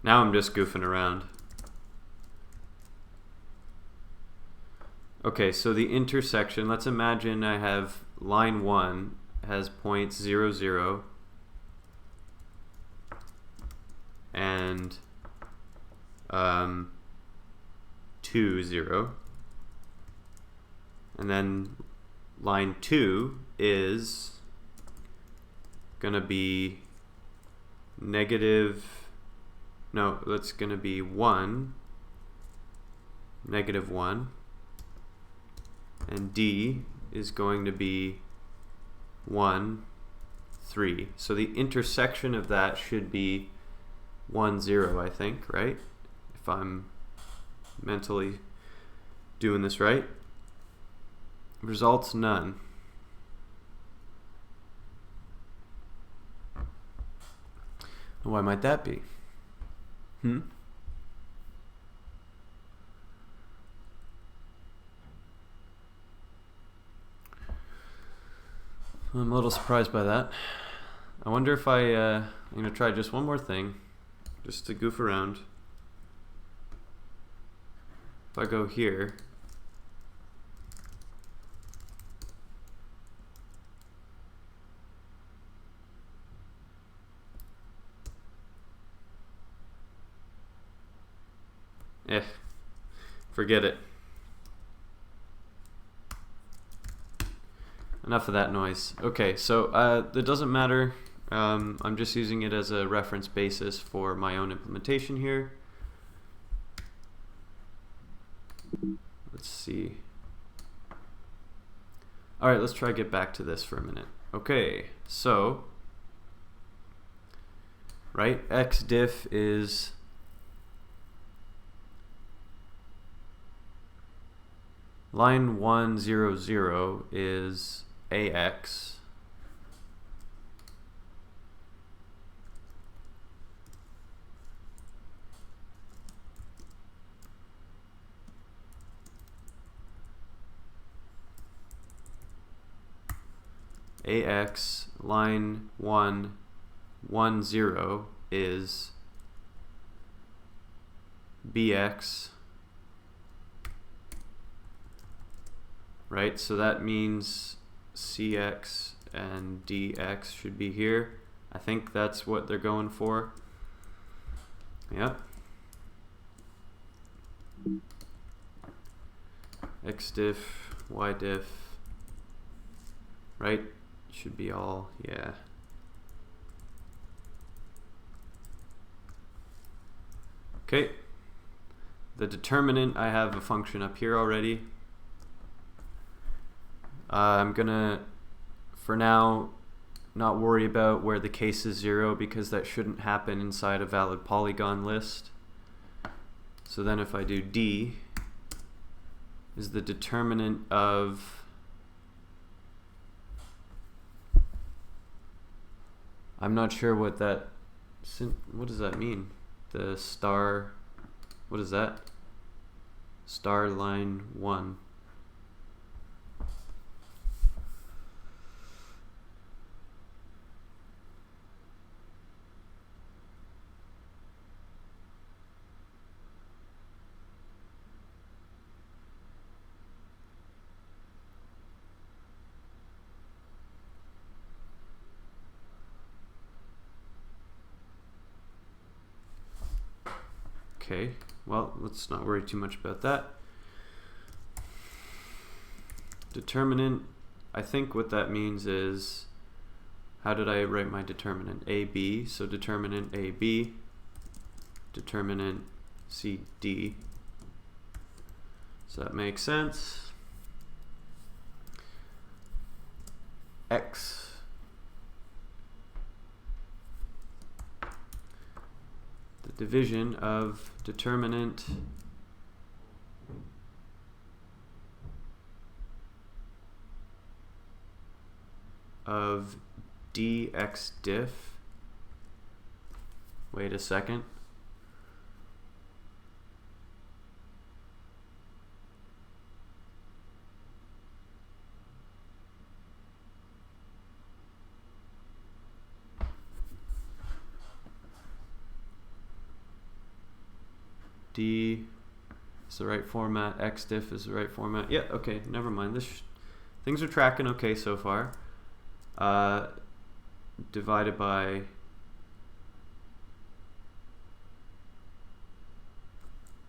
now I'm just goofing around. Okay, so the intersection, let's imagine I have line 1 has points 0, 0 and 2, 0. And then line 2 is gonna be negative, no, that's gonna be 1, negative 1. And D is going to be 1, 3. So the intersection of that should be 1, 0, I think, right? If I'm mentally doing this right. Results, none. Why might that be? I'm a little surprised by that. I wonder if I'm going to try just one more thing, just to goof around. If I go here, forget it. Enough of that noise. Okay, so it doesn't matter. I'm just using it as a reference basis for my own implementation here. Let's see. All right, let's try to get back to this for a minute. Okay, so, right, xdiff is line 1, 0, 0 is AX. AX line 1, 1, 0 is BX. Right, so that means CX and DX should be here. I think that's what they're going for. Yep. Xdiff, Ydiff, right? Should be all, yeah. Okay. The determinant, I have a function up here already. I'm gonna, for now, not worry about where the case is 0 because that shouldn't happen inside a valid Polygon list. So then if I do D is the determinant of, I'm not sure what that, what does that mean? The star, what is that? Star line 1. Okay, well, let's not worry too much about that. Determinant, I think what that means is, how did I write my determinant? AB, so determinant AB, determinant CD. Does that make sense? X. The division of determinant of dx diff. Wait a second. D is the right format, X diff is the right format. Yeah, okay, never mind. Things are tracking okay so far. Divided by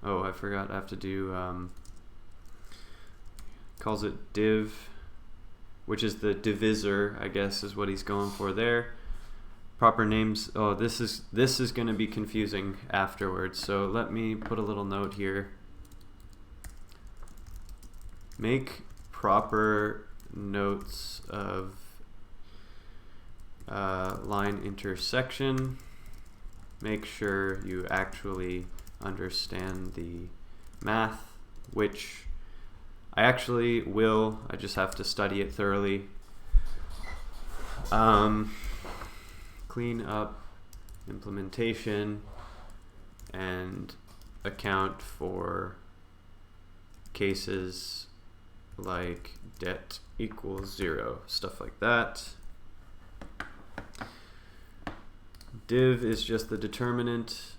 oh, I forgot, I have to do calls it div, which is the divisor, I guess is what he's going for there. Proper names, oh, this is going to be confusing afterwards, so let me put a little note here. Make proper notes of line intersection. Make sure you actually understand the math, which I actually will. I just have to study it thoroughly. Clean up implementation and account for cases like det equals 0, stuff like that. Div is just the determinant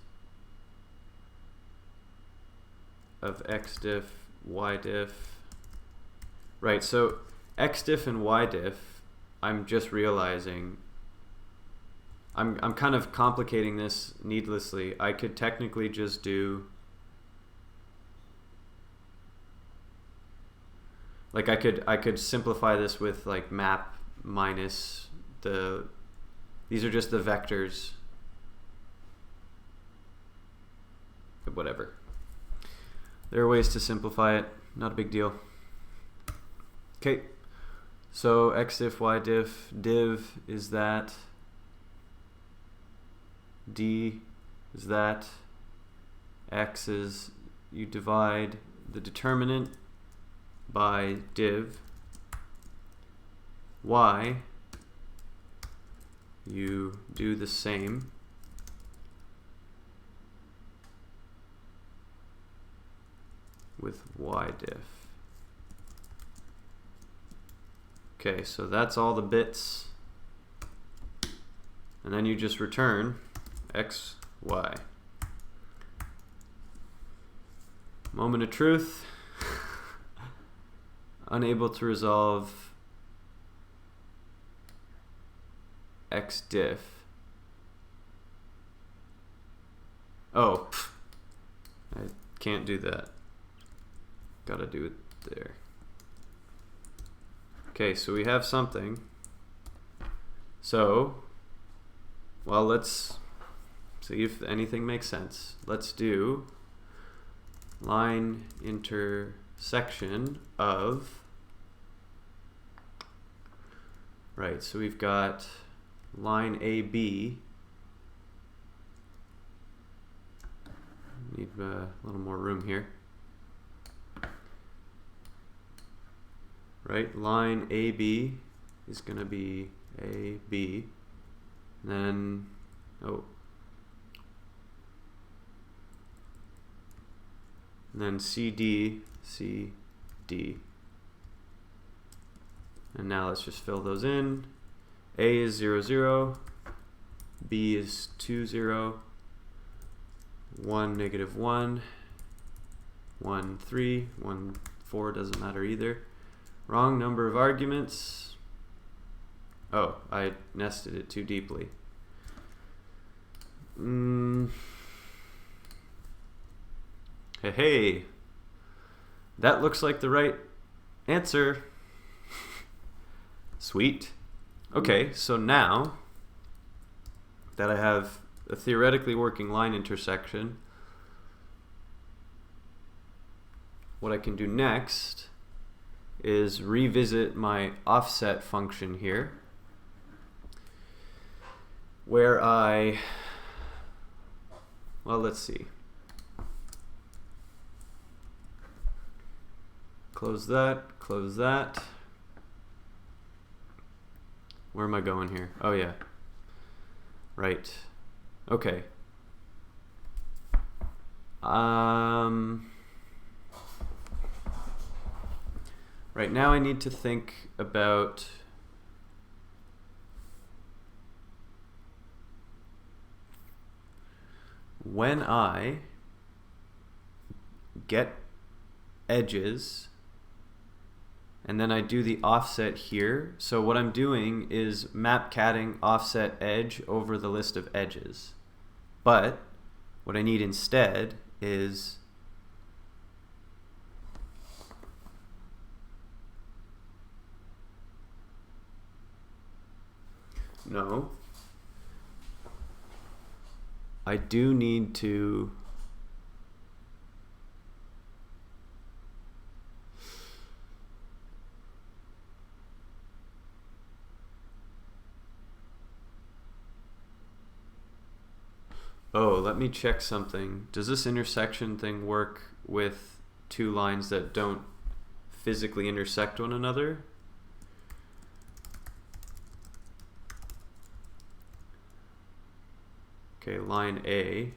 of x diff, y diff. Right, so x diff and y diff, I'm just realizing I'm kind of complicating this needlessly. I could technically just do, like I could simplify this with like map minus the, these are just the vectors, but whatever. There are ways to simplify it, not a big deal. Okay, so x diff, y diff, div is that, d is that, x is, you divide the determinant by div, y, you do the same, with y diff. Okay, so that's all the bits, and then you just return x, y. Moment of truth. Unable to resolve x diff. Oh, I can't do that. Gotta do it there. Okay, so we have something. So, well, let's see if anything makes sense. Let's do line intersection of, right, so we've got line AB, need a little more room here, right? Line AB is going to be AB, and then CD, CD. And now let's just fill those in. A is 0, 0. B is 2, 0. 1, negative 1. 1, 3. 1, 4 doesn't matter either. Wrong number of arguments. Oh, I nested it too deeply. Hey, that looks like the right answer. Sweet. Okay, so now that I have a theoretically working line intersection, what I can do next is revisit my offset function here, where well, let's see. Close that, close that. Where am I going here? Oh yeah. Right. Okay. Right now I need to think about when I get edges and then I do the offset here. So what I'm doing is map catting offset edge over the list of edges. But what I need instead is I do need to let me check something. Does this intersection thing work with two lines that don't physically intersect one another? Okay, line A,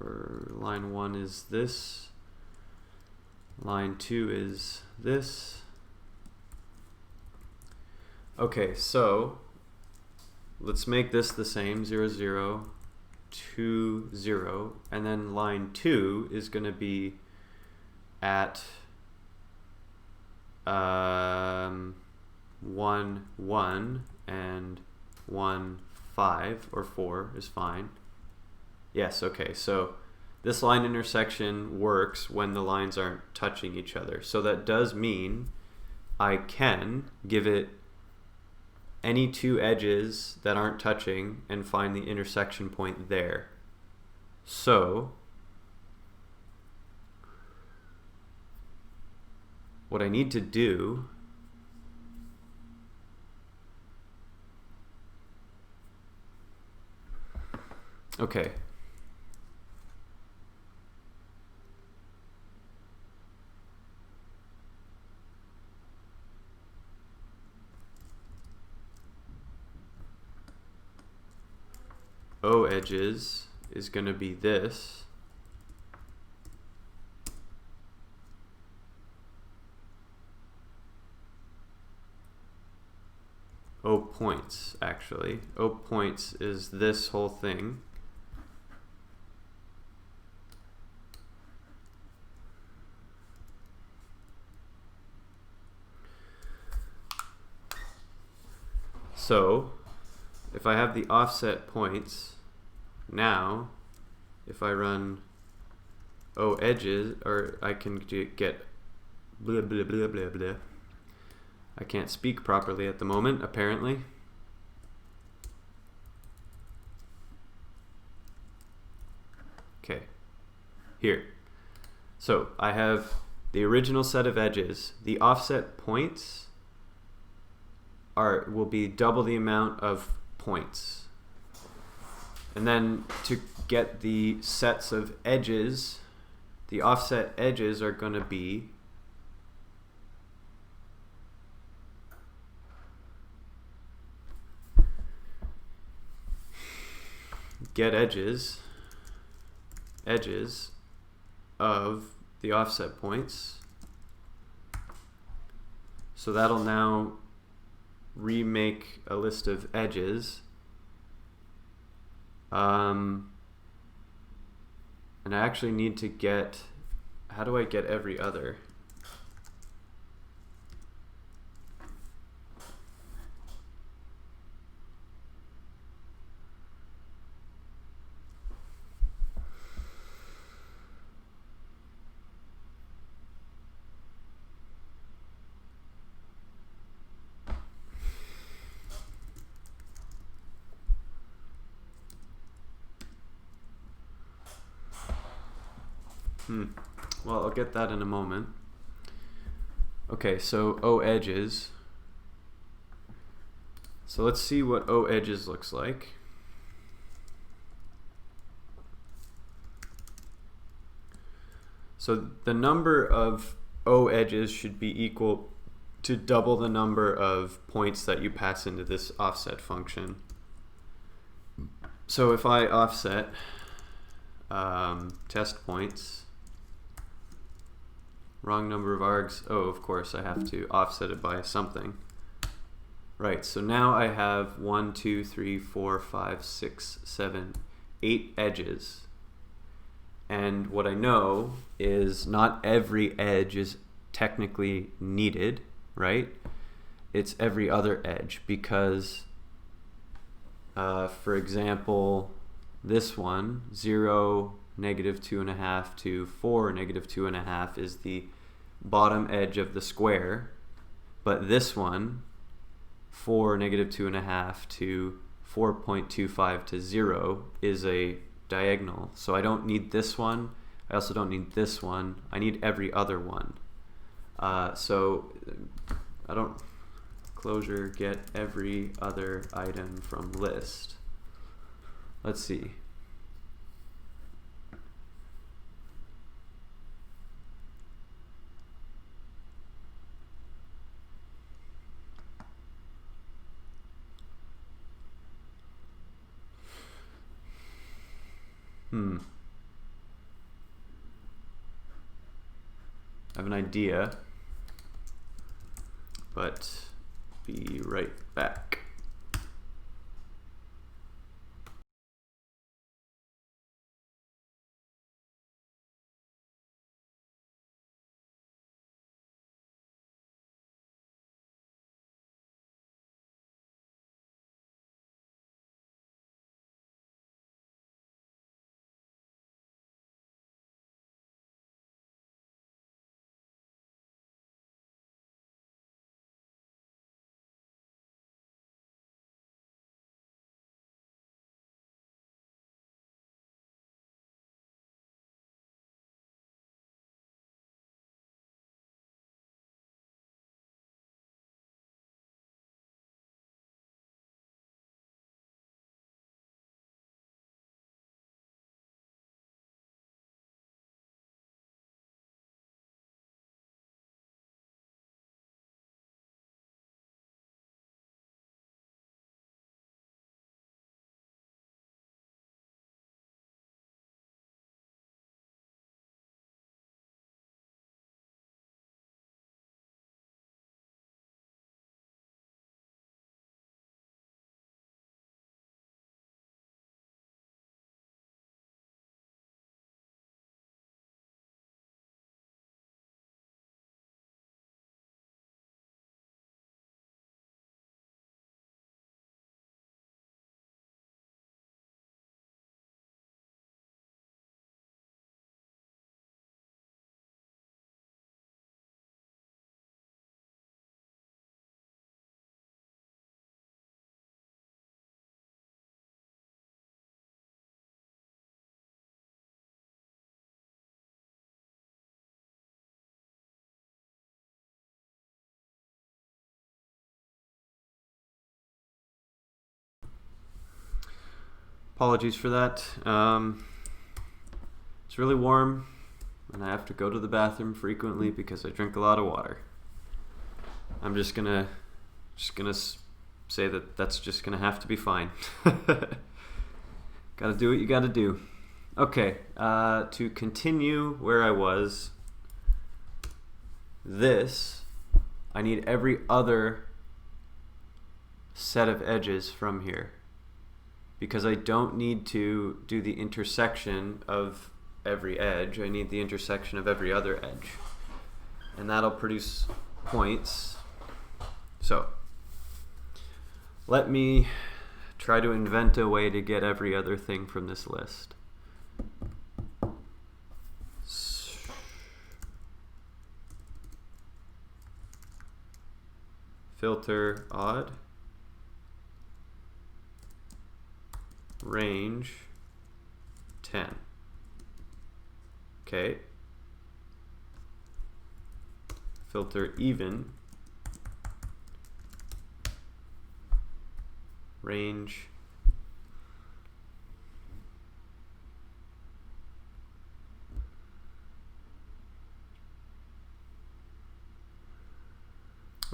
or line 1 is this, line 2 is this. Okay, so let's make this the same, 0, 0, 2, 0, and then line 2 is going to be at 1, 1, and 1, 5, or 4 is fine. Yes, okay, so this line intersection works when the lines aren't touching each other. So that does mean I can give it any two edges that aren't touching and find the intersection point there. So what I need to do O edges is going to be this. O points, actually. O points is this whole thing. So if I have the offset points, now if I run O edges, or I can get blah blah blah blah blah. I can't speak properly at the moment, apparently. Okay, here. So I have the original set of edges. The offset points will be double the amount of points. And then to get the sets of edges, the offset edges are going to be get edges of the offset points. So that'll now remake a list of edges. And I actually need to get, how do I get every other? Well, I'll get that in a moment. Okay, so O edges. So let's see what O edges looks like. So the number of O edges should be equal to double the number of points that you pass into this offset function. So if I offset test points, wrong number of args, oh, of course, I have to offset it by something. Right, so now I have 1, 2, 3, 4, 5, 6, 7, 8 edges. And what I know is not every edge is technically needed, right? It's every other edge because, for example, this one, 0, -2.5 to 4, -2.5 is the bottom edge of the square. But this one, 4, -2.5 to 4.25 to 0 is a diagonal. So I don't need this one. I also don't need this one. I need every other one. So I don't Clojure get every other item from list. Let's see. I have an idea, but be right back. Apologies for that. It's really warm, and I have to go to the bathroom frequently because I drink a lot of water. I'm just gonna say that that's just gonna have to be fine. Gotta do what you gotta do. Okay, to continue where I was, I need every other set of edges from here, because I don't need to do the intersection of every edge. I need the intersection of every other edge, and that'll produce points. So let me try to invent a way to get every other thing from this list. Filter odd, range 10. Okay. Filter even, range 10.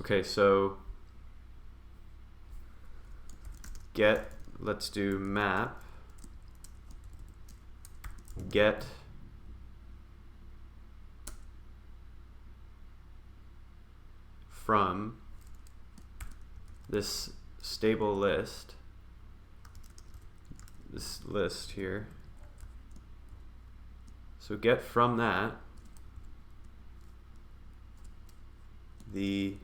Okay, so let's do map get from this stable list, this list here. So get from that the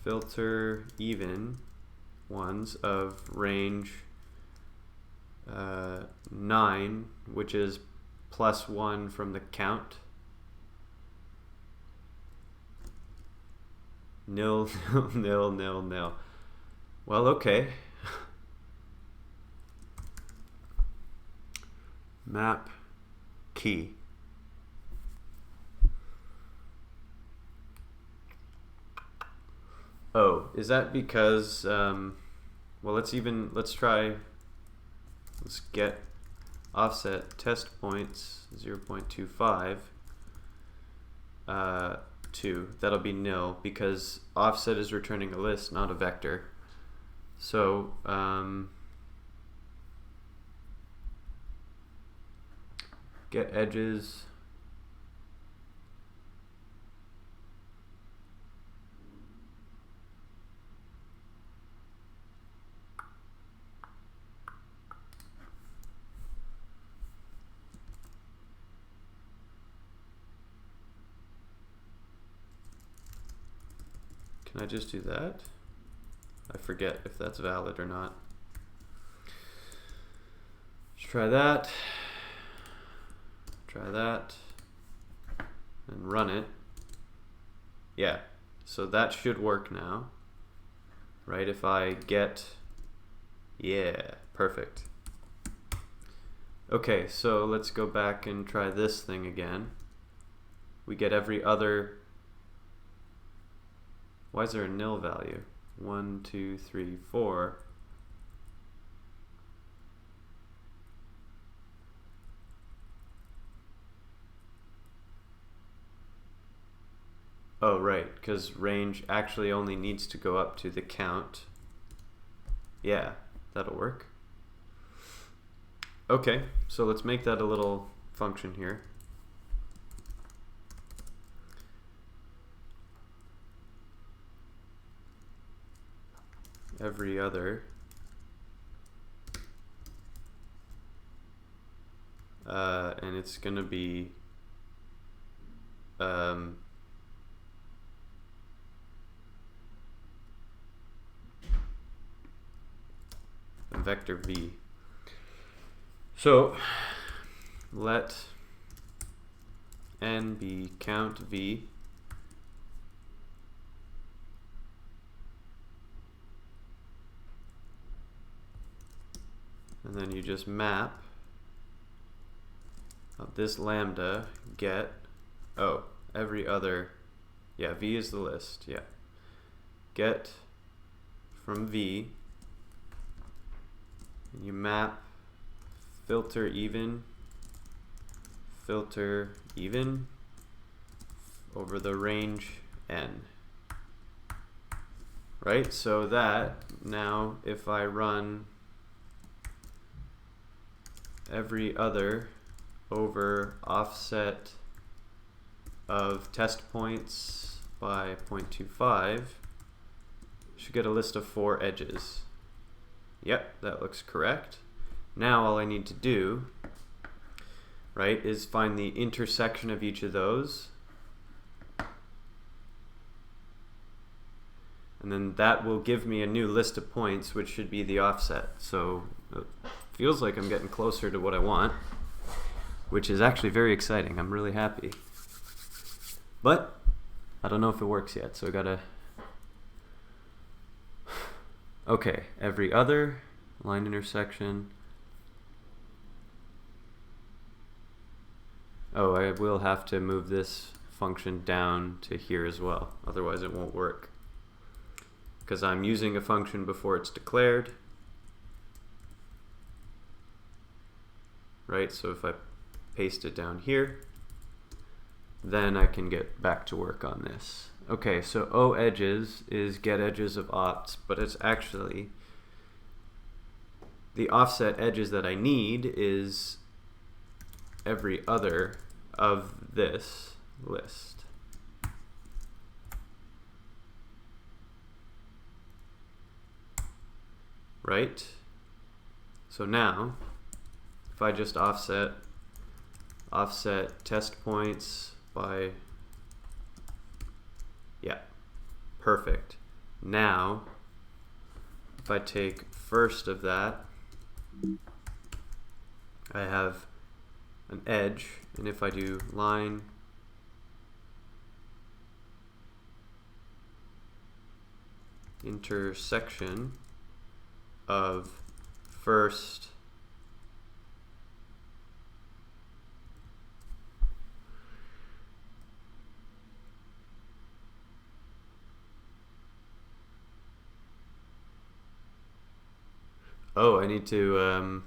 filter even ones of range 9, which is +1 from the count. Nil, nil, nil, nil, nil. Well, okay. Map key. Oh, is that because, well, let's get offset test points 0.25 2. That'll be nil because offset is returning a list, not a vector. So get edges Can I just do that? I forget if that's valid or not. Let's try that. Try that. And run it. Yeah, so that should work now. Right, if I get... Yeah, perfect. Okay, so let's go back and try this thing again. We get every other... Why is there a nil value? 1, 2, 3, 4. Oh, right, because range actually only needs to go up to the count. Yeah, that'll work. Okay, so let's make that a little function here. Every other and it's gonna be a vector v. So let n be count v, and then you just map of this lambda get, oh, every other, yeah, v is the list, yeah, get from v You map filter even over the range n. Right, so that now if I run every other over offset of test points by 0.25, should get a list of 4 edges. Yep, that looks correct. Now all I need to do, right, is find the intersection of each of those. And then that will give me a new list of points, which should be the offset. So it feels like I'm getting closer to what I want, which is actually very exciting. I'm really happy. But I don't know if it works yet, so I gotta... Okay, every other line intersection. Oh, I will have to move this function down to here as well. Otherwise it won't work, because I'm using a function before it's declared. Right, so if I paste it down here, then I can get back to work on this. Okay, so O edges is get edges of opts, but it's actually the offset edges that I need is every other of this list. Right? So now, if I just offset test points by, yeah, perfect. Now, if I take first of that, I have an edge, and if I do line intersection of first I need to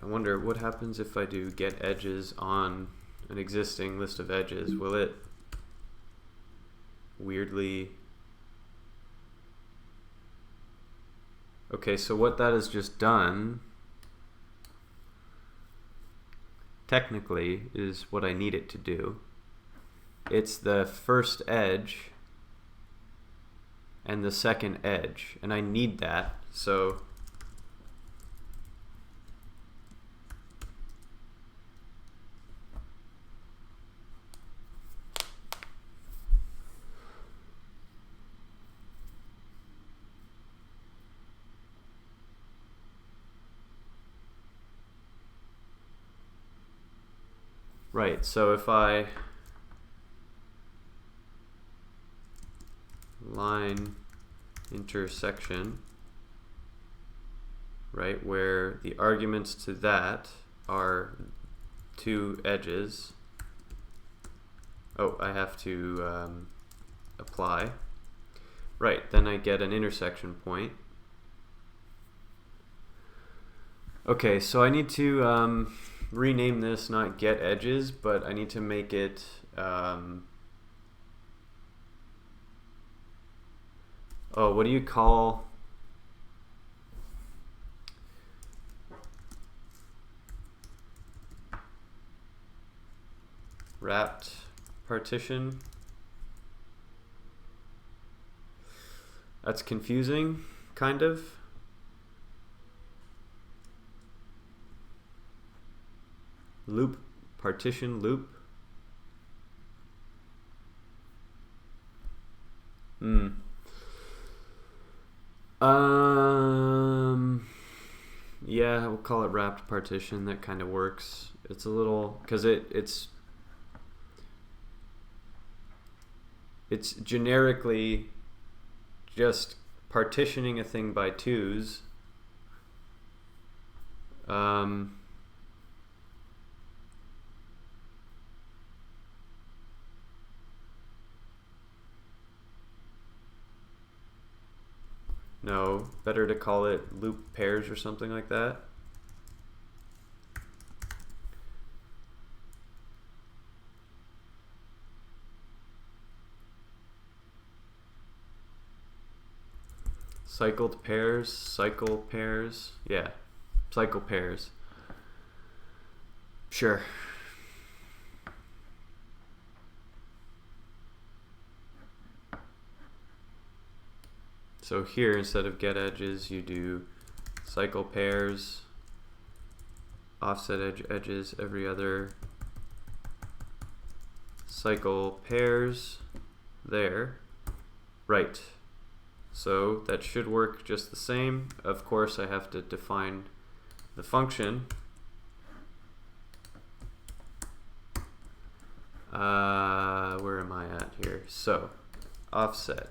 I wonder what happens if I do get edges on an existing list of edges. Will it weirdly... Okay, so what that has just done technically is what I need it to do. It's the first edge and the second edge, and I need that, so right, so if I line intersection, right, where the arguments to that are 2 edges, I have to apply, right, then I get an intersection point. Okay, so I need to rename this not get edges, but I need to make it what do you call wrapped partition? That's confusing, kind of. Loop, partition, loop. Yeah, we'll call it wrapped partition. That kind of works. It's a little, because it's generically just partitioning a thing by 2's. No, better to call it loop pairs or something like that. Cycled pairs, cycle pairs, yeah, cycle pairs. Sure. So here, instead of get edges, you do cycle pairs, offset edges every other cycle pairs there. Right. So that should work just the same. Of course, I have to define the function. Where am I at here? So, offset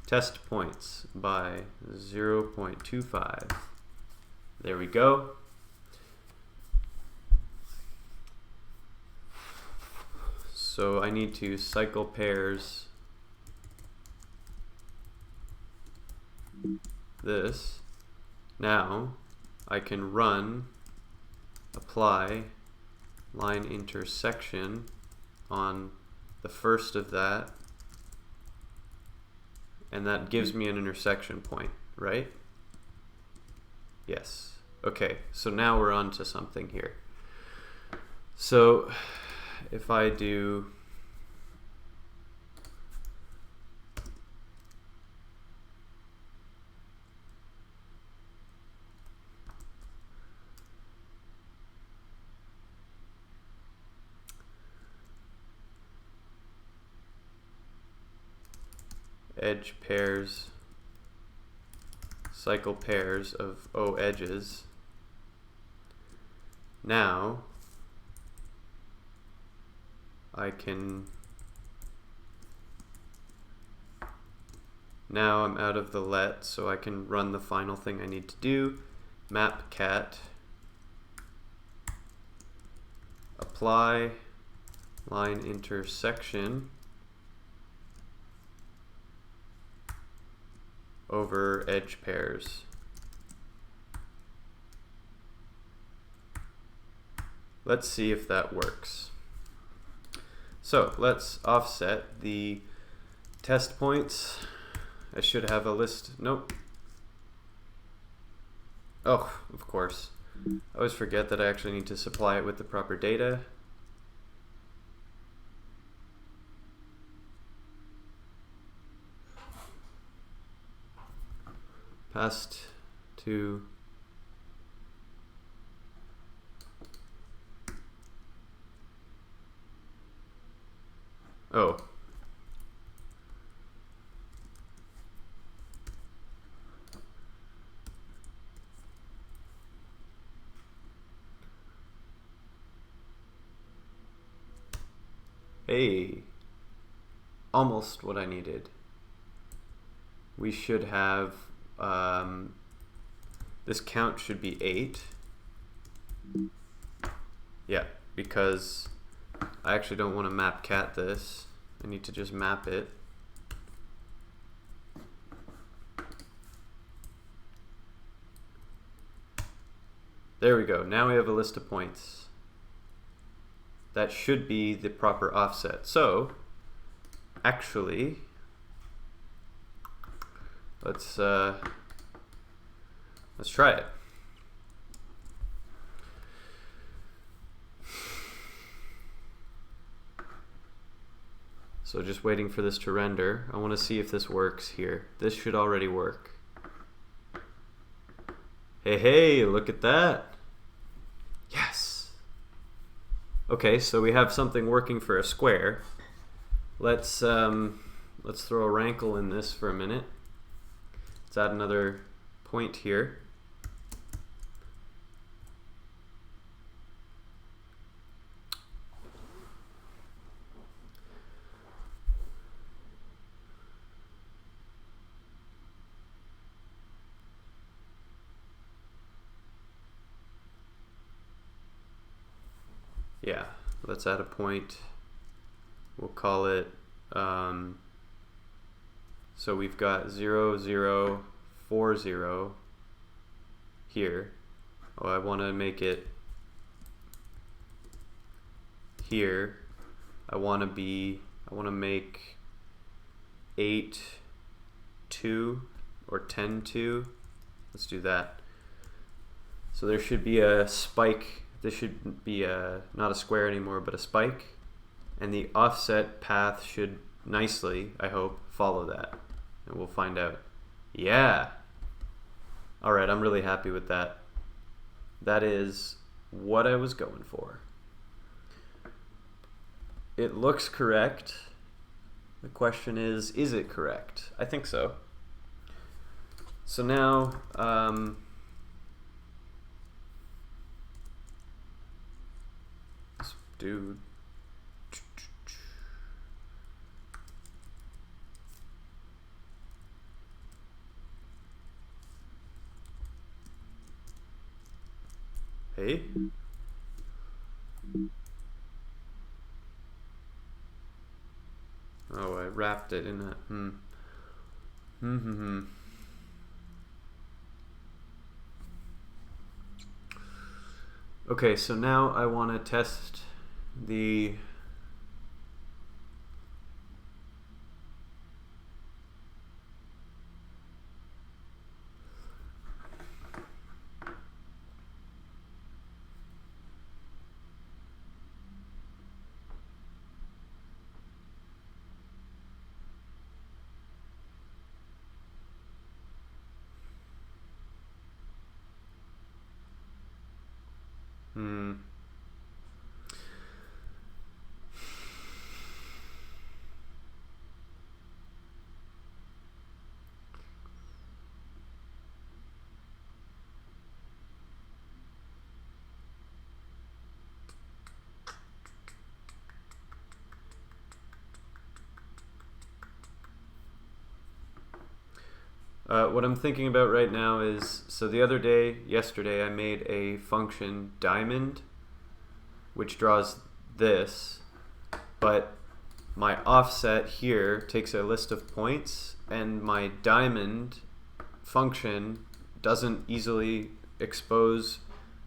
test points by 0.25. There we go. So I need to cycle pairs this. Now I can run apply line intersection on the first of that, and that gives me an intersection point, right? Yes. Okay, so now we're on to something here. So if I do edge pairs, cycle pairs of O edges, now I'm out of the let, so I can run the final thing I need to do. Map cat apply line intersection over edge pairs. Let's see if that works. So let's offset the test points. I should have a list. Nope. Oh, of course. I always forget that I actually need to supply it with the proper data. Passed to oh. Hey, almost what I needed. We should have this count should be 8. Yeah, because I actually don't want to map cat this. I need to just map it. There we go. Now we have a list of points. That should be the proper offset. So, actually, let's try it. So just waiting for this to render. I want to see if this works here. This should already work. Hey, hey, look at that. Yes. Okay, so we have something working for a square. Let's throw a rankle in this for a minute. Let's add another point here. Yeah, let's add a point. We'll call it So we've got 0, 0, 4, 0 here. Oh, I want to make it here. I want to make 8, 2 or 10, 2. Let's do that. So there should be a spike. This should be not a square anymore, but a spike. And the offset path should nicely, I hope, follow that. And we'll find out. Yeah! Alright, I'm really happy with that. That is what I was going for. It looks correct. The question is it correct? I think so. So now, let's do hey? Oh, I wrapped it in that. Okay, so now I want to test the what I'm thinking about right now is, so the other day, yesterday, I made a function diamond, which draws this, but my offset here takes a list of points, and my diamond function doesn't easily expose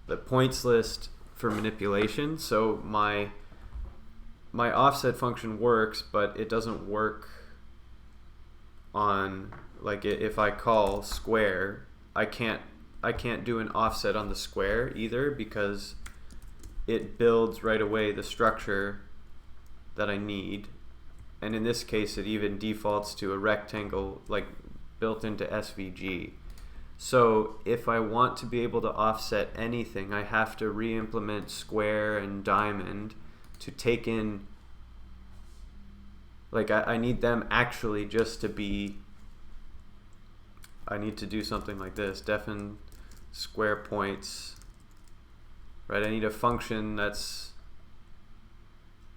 the points list for manipulation. So my offset function works, but it doesn't work on, like, if I call square, I can't do an offset on the square either, because it builds right away the structure that I need. And in this case, it even defaults to a rectangle, like built into SVG. So if I want to be able to offset anything, I have to re-implement square and diamond to take in, like, I need them actually just to be, I need to do something like this, define square points, right? I need a function that's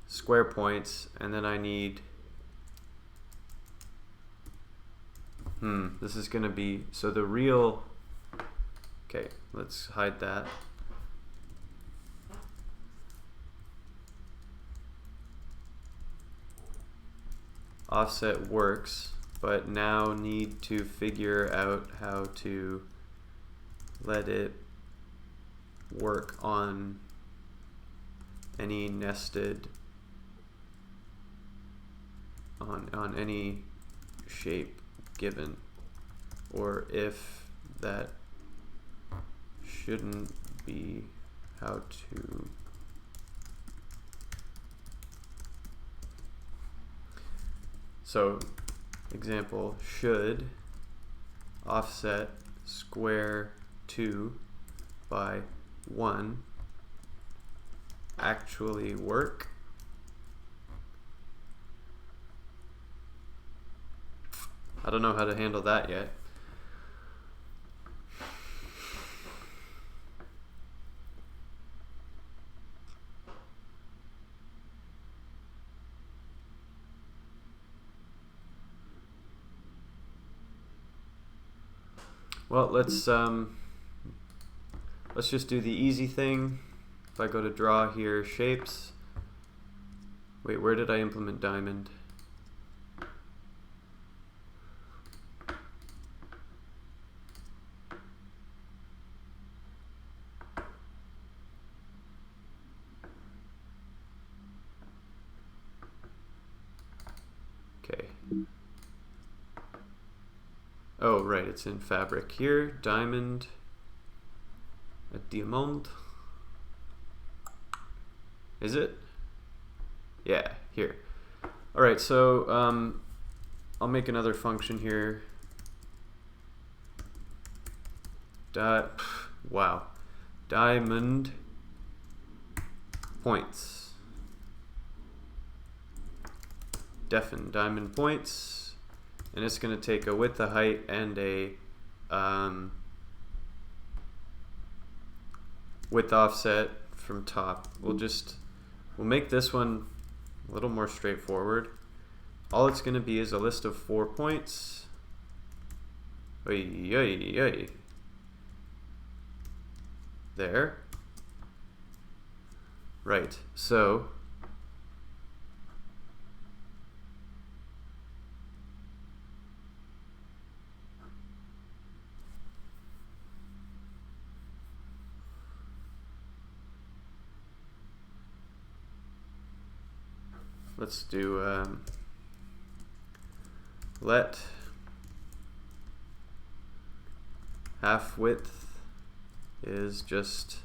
square points, and then I need, this is going to be, so the real, okay, let's hide that. Offset works, but now need to figure out how to let it work on any nested, on any shape given, or if that shouldn't be, how to so example, should offset square 2 by 1 actually work? I don't know how to handle that yet. Well, let's just do the easy thing. If I go to draw here, shapes. Wait, where did I implement diamond? Oh, right, it's in fabric here. Diamond, a diamond. Is it? Yeah, here. All right, so I'll make another function here. Wow. Diamond points. Defen diamond points. And it's going to take a width, a height, and a width offset from top. We'll make this one a little more straightforward. All it's going to be is a list of 4 points. Oy, oy, oy. There. Right, so let's do let half width is just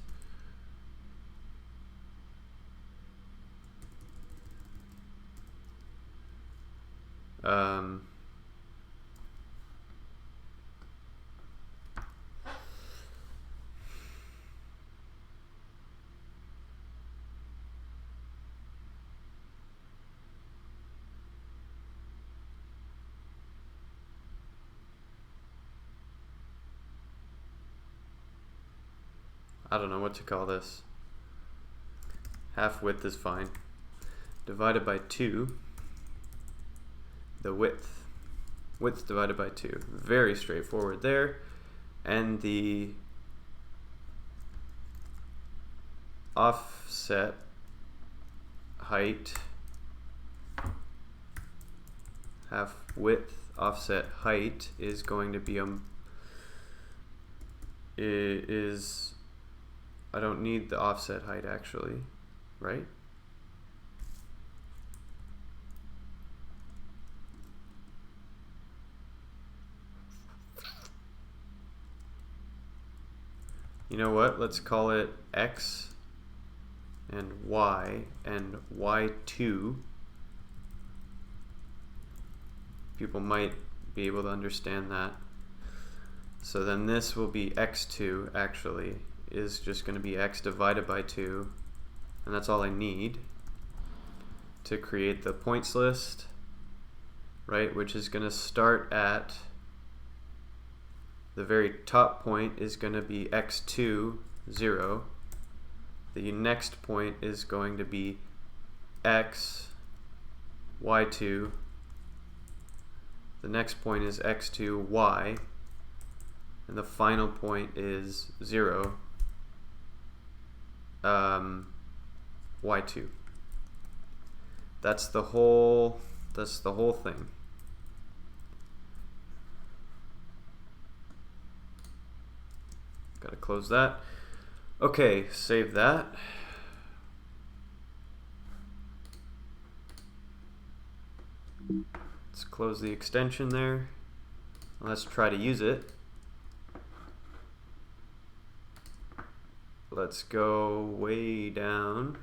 I don't know what to call this. Half width is fine. Divided by 2, the width. Width divided by 2. Very straightforward there. And the offset height, half width offset height is going to be I don't need the offset height actually, right? You know what? Let's call it X and Y and Y2. People might be able to understand that. So then this will be X2 actually. Is just going to be X divided by 2, and that's all I need to create the points list, right, which is going to start at the very top point is going to be X2, 0. The next point is going to be X, Y2. The next point is X2, Y. And the final point is 0. Y2. That's the whole thing. Gotta close that. Okay, save that. Let's close the extension there. Let's try to use it. Let's go way down.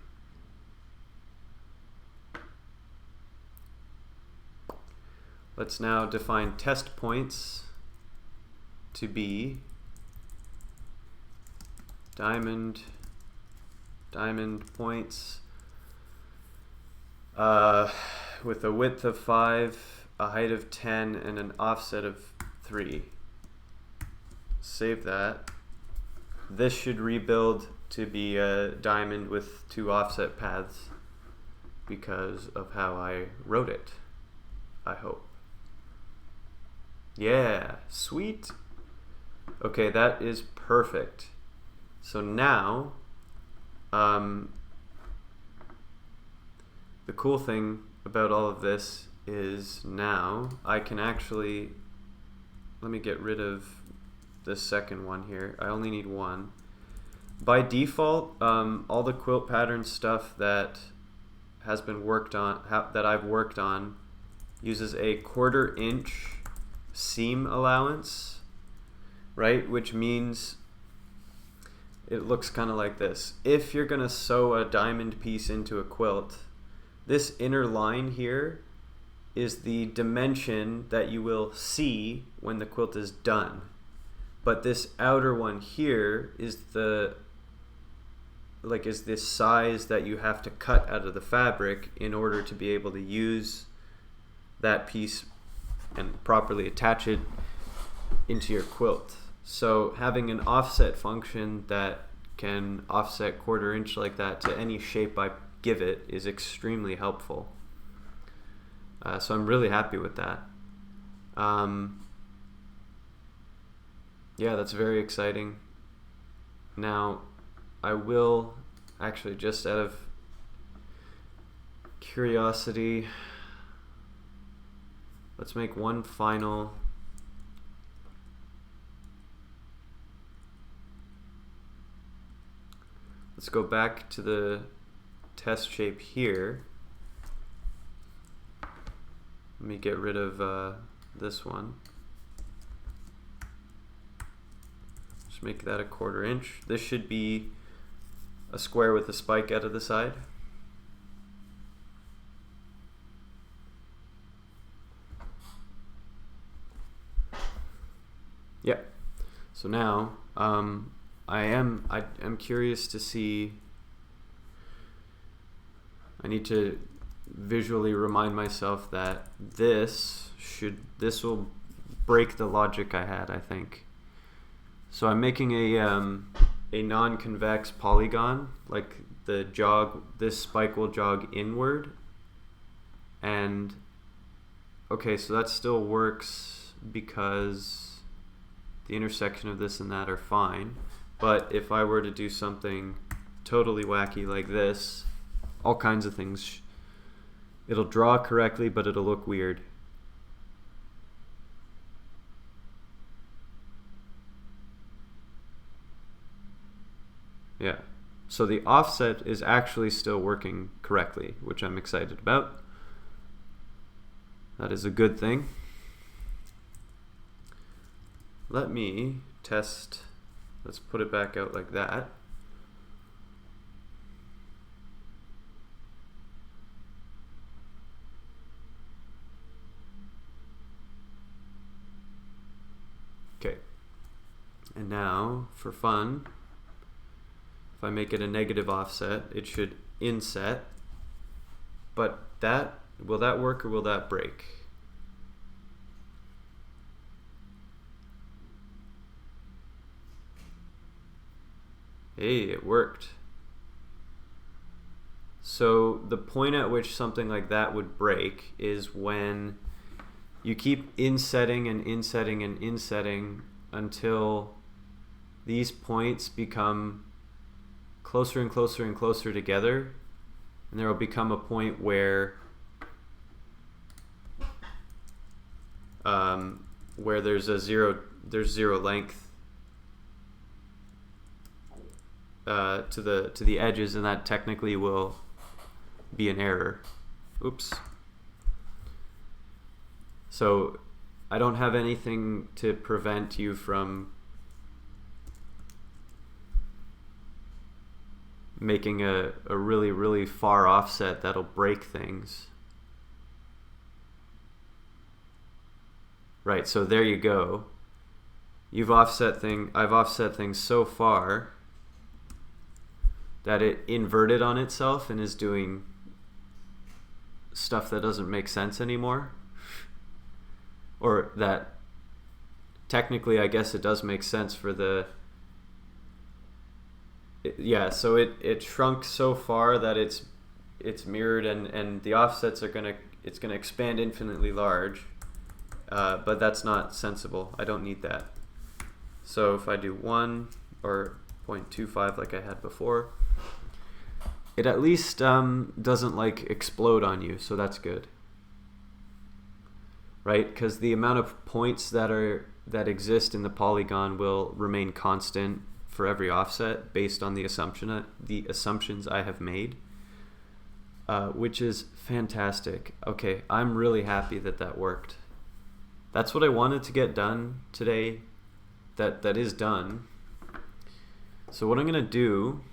Let's now define test points to be diamond points with a width of 5, a height of 10, and an offset of 3. Save that. This should rebuild to be a diamond with 2 offset paths because of how I wrote it, I hope. Yeah, sweet. Okay, that is perfect. So now, the cool thing about all of this is now I can actually, let me get rid of the second one here. I only need one. By default, all the quilt pattern stuff that has been worked on, that I've worked on, uses a 1/4 inch seam allowance, right? Which means it looks kind of like this. If you're going to sew a diamond piece into a quilt, this inner line here is the dimension that you will see when the quilt is done. But this outer one here is is this size that you have to cut out of the fabric in order to be able to use that piece and properly attach it into your quilt. So having an offset function that can offset 1/4 inch like that to any shape I give it is extremely helpful. So I'm really happy with that. Yeah, that's very exciting. Now, I will actually, just out of curiosity, let's make one final. Let's go back to the test shape here. Let me get rid of this one. Just make that a 1/4 inch. This should be a square with a spike out of the side. Yeah. So now I'm curious to see. I need to visually remind myself that this will break the logic I had, I think. So I'm making a non-convex polygon, like the jog, this spike will jog inward. And okay, so that still works because the intersection of this and that are fine. But if I were to do something totally wacky like this, all kinds of things, it'll draw correctly, but it'll look weird. Yeah. So the offset is actually still working correctly, which I'm excited about. That is a good thing. Let me test. Let's put it back out like that. Okay. And now, for fun, if I make it a negative offset, it should inset. But will that work or will that break? Hey, it worked. So the point at which something like that would break is when you keep insetting and insetting and insetting until these points become closer and closer and closer together, and there will become a point where there's zero length to the edges, and that technically will be an error. Oops. So I don't have anything to prevent you from making a really, really far offset that'll break things. Right, so there you go. I've offset things so far that it inverted on itself and is doing stuff that doesn't make sense anymore. Or that technically, I guess it does make sense for the... so it shrunk so far that it's mirrored, and the offsets it's gonna expand infinitely large, but that's not sensible. I don't need that. So if I do 1 or 0.25 like I had before, it at least doesn't like explode on you, so that's good, right? Because the amount of points that exist in the polygon will remain constant for every offset based on the assumptions I have made, which is fantastic. Okay, I'm really happy that worked. that's what I wanted to get done today. That is done. So what I'm gonna do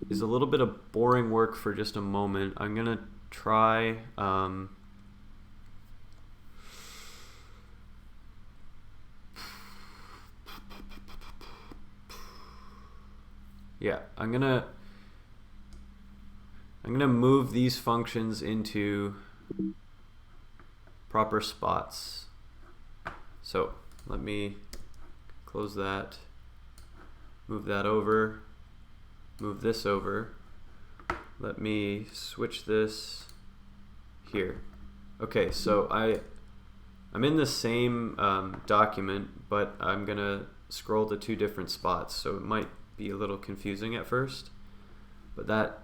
is a little bit of boring work for just a moment. I'm gonna try yeah, I'm gonna move these functions into proper spots. So let me close that, move that over, move this over. Let me switch this here. Okay, so I'm in the same document, but I'm gonna scroll to two different spots, so it might be a little confusing at first, but that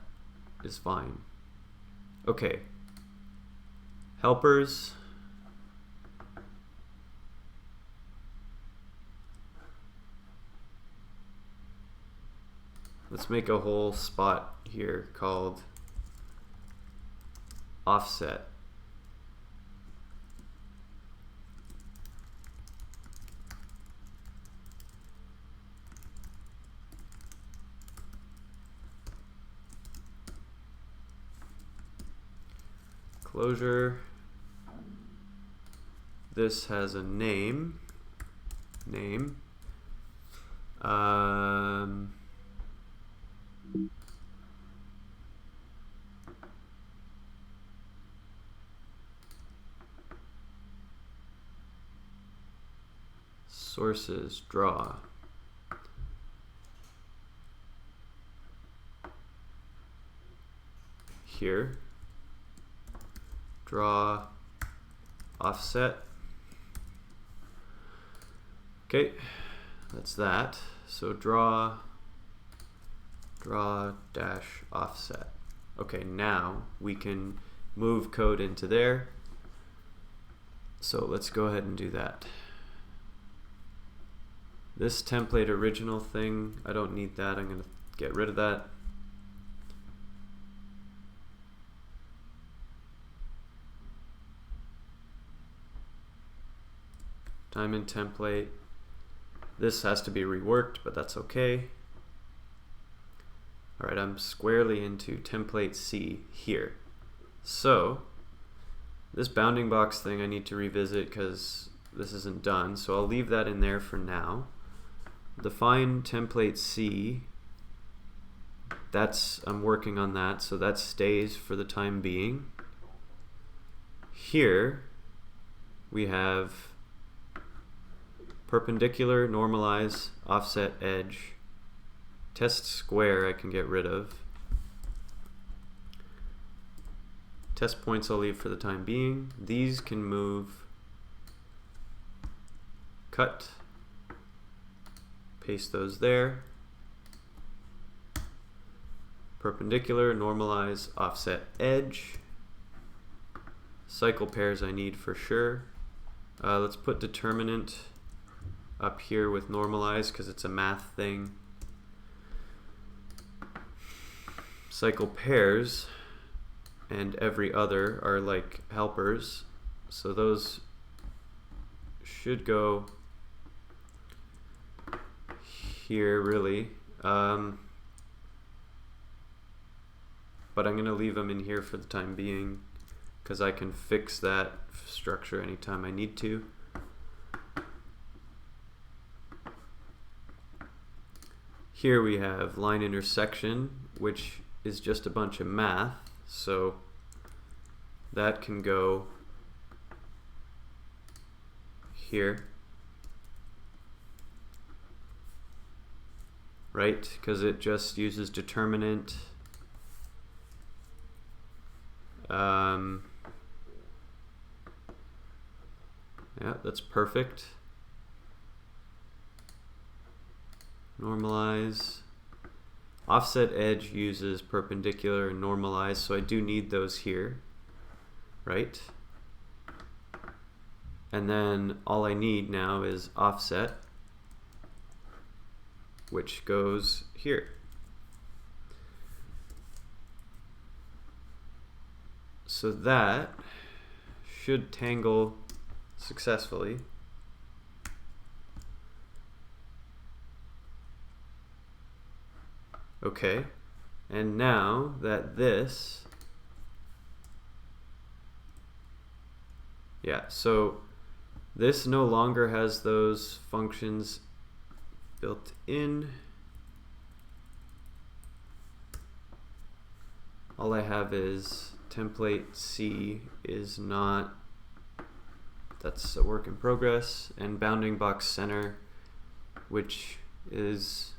is fine. Okay, helpers. Let's make a whole spot here called offset. Clojure. This has a name. Sources, draw. Here, draw, offset. Okay, that's that. So draw dash offset. Okay, now we can move code into there. So let's go ahead and do that. This template original thing, I don't need that. I'm going to get rid of that. Diamond template. This has to be reworked, but that's okay. All right, I'm squarely into template C here. So this bounding box thing I need to revisit because this isn't done. So I'll leave that in there for now. Define template C. I'm working on that, so that stays for the time being. Here we have perpendicular, normalize, offset, edge. Test square I can get rid of. Test points I'll leave for the time being. These can move. Cut. Paste those there. Perpendicular, normalize, offset, edge. Cycle pairs I need for sure. Let's put determinant up here with normalize because it's a math thing. Cycle pairs and every other are like helpers, so those should go here really, but I'm going to leave them in here for the time being because I can fix that structure anytime I need to. Here we have line intersection, which is just a bunch of math, so that can go here, right? Because it just uses determinant. Yeah, that's perfect. Normalize. Offset edge uses perpendicular and normalize, so I do need those here, right? And then all I need now is offset, which goes here. So that should tangle successfully. Okay, and now that this, yeah, so this no longer has those functions built in. All I have is template C is not, that's a work in progress, and bounding box center, which is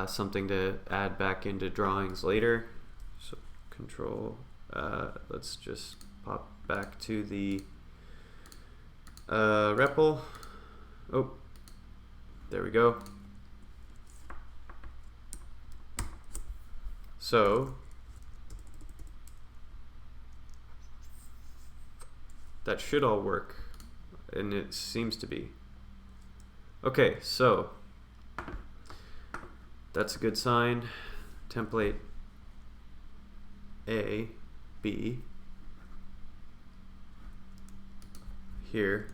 something to add back into drawings later. So control, let's just pop back to the REPL. Oh, there we go. So that should all work, and it seems to be. Okay, so that's a good sign. Template A, B, here.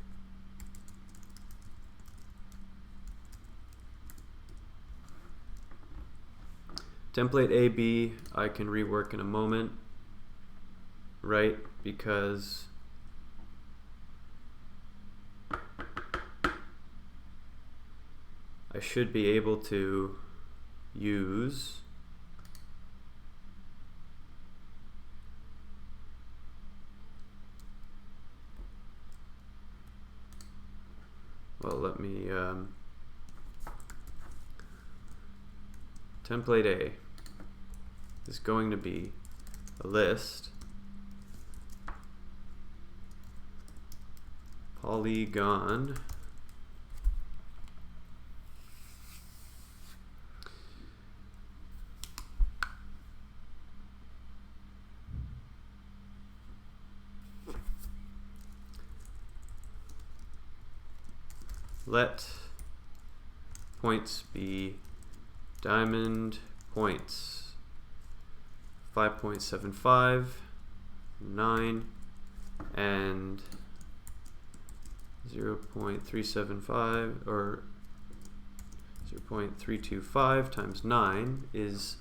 Template AB I can rework in a moment, right? Because I should be able to use well, let me template A is going to be a list Polygon let points be diamond points 5.75, 9, and 0.375 or 0.325 times 9 is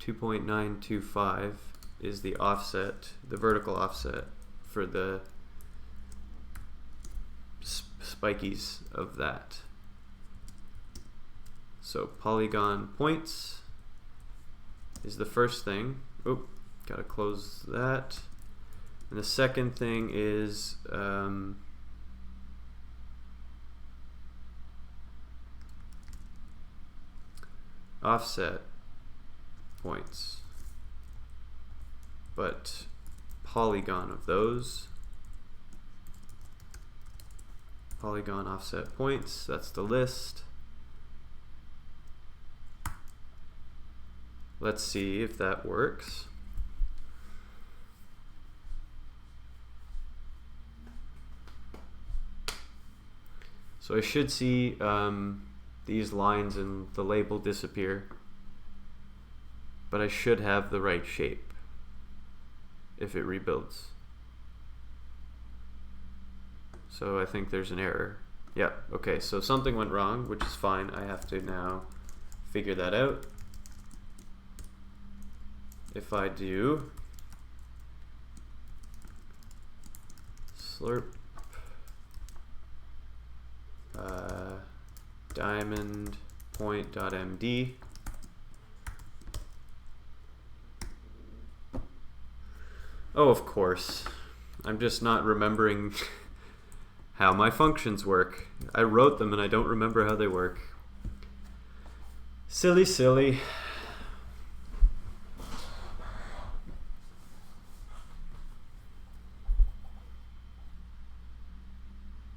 2.925 is the offset, the vertical offset for the spikies of that. So polygon points is the first thing. Oh, gotta close that. And the second thing is offset points, but polygon of those. Polygon offset points, that's the list. Let's see if that works. So I should see these lines in the label disappear, but I should have the right shape if it rebuilds. So I think there's an error. Yeah, okay, so something went wrong, which is fine. I have to now figure that out. If I do slurp diamond point.md, oh, of course, I'm just not remembering how my functions work. I wrote them and I don't remember how they work. Silly, silly.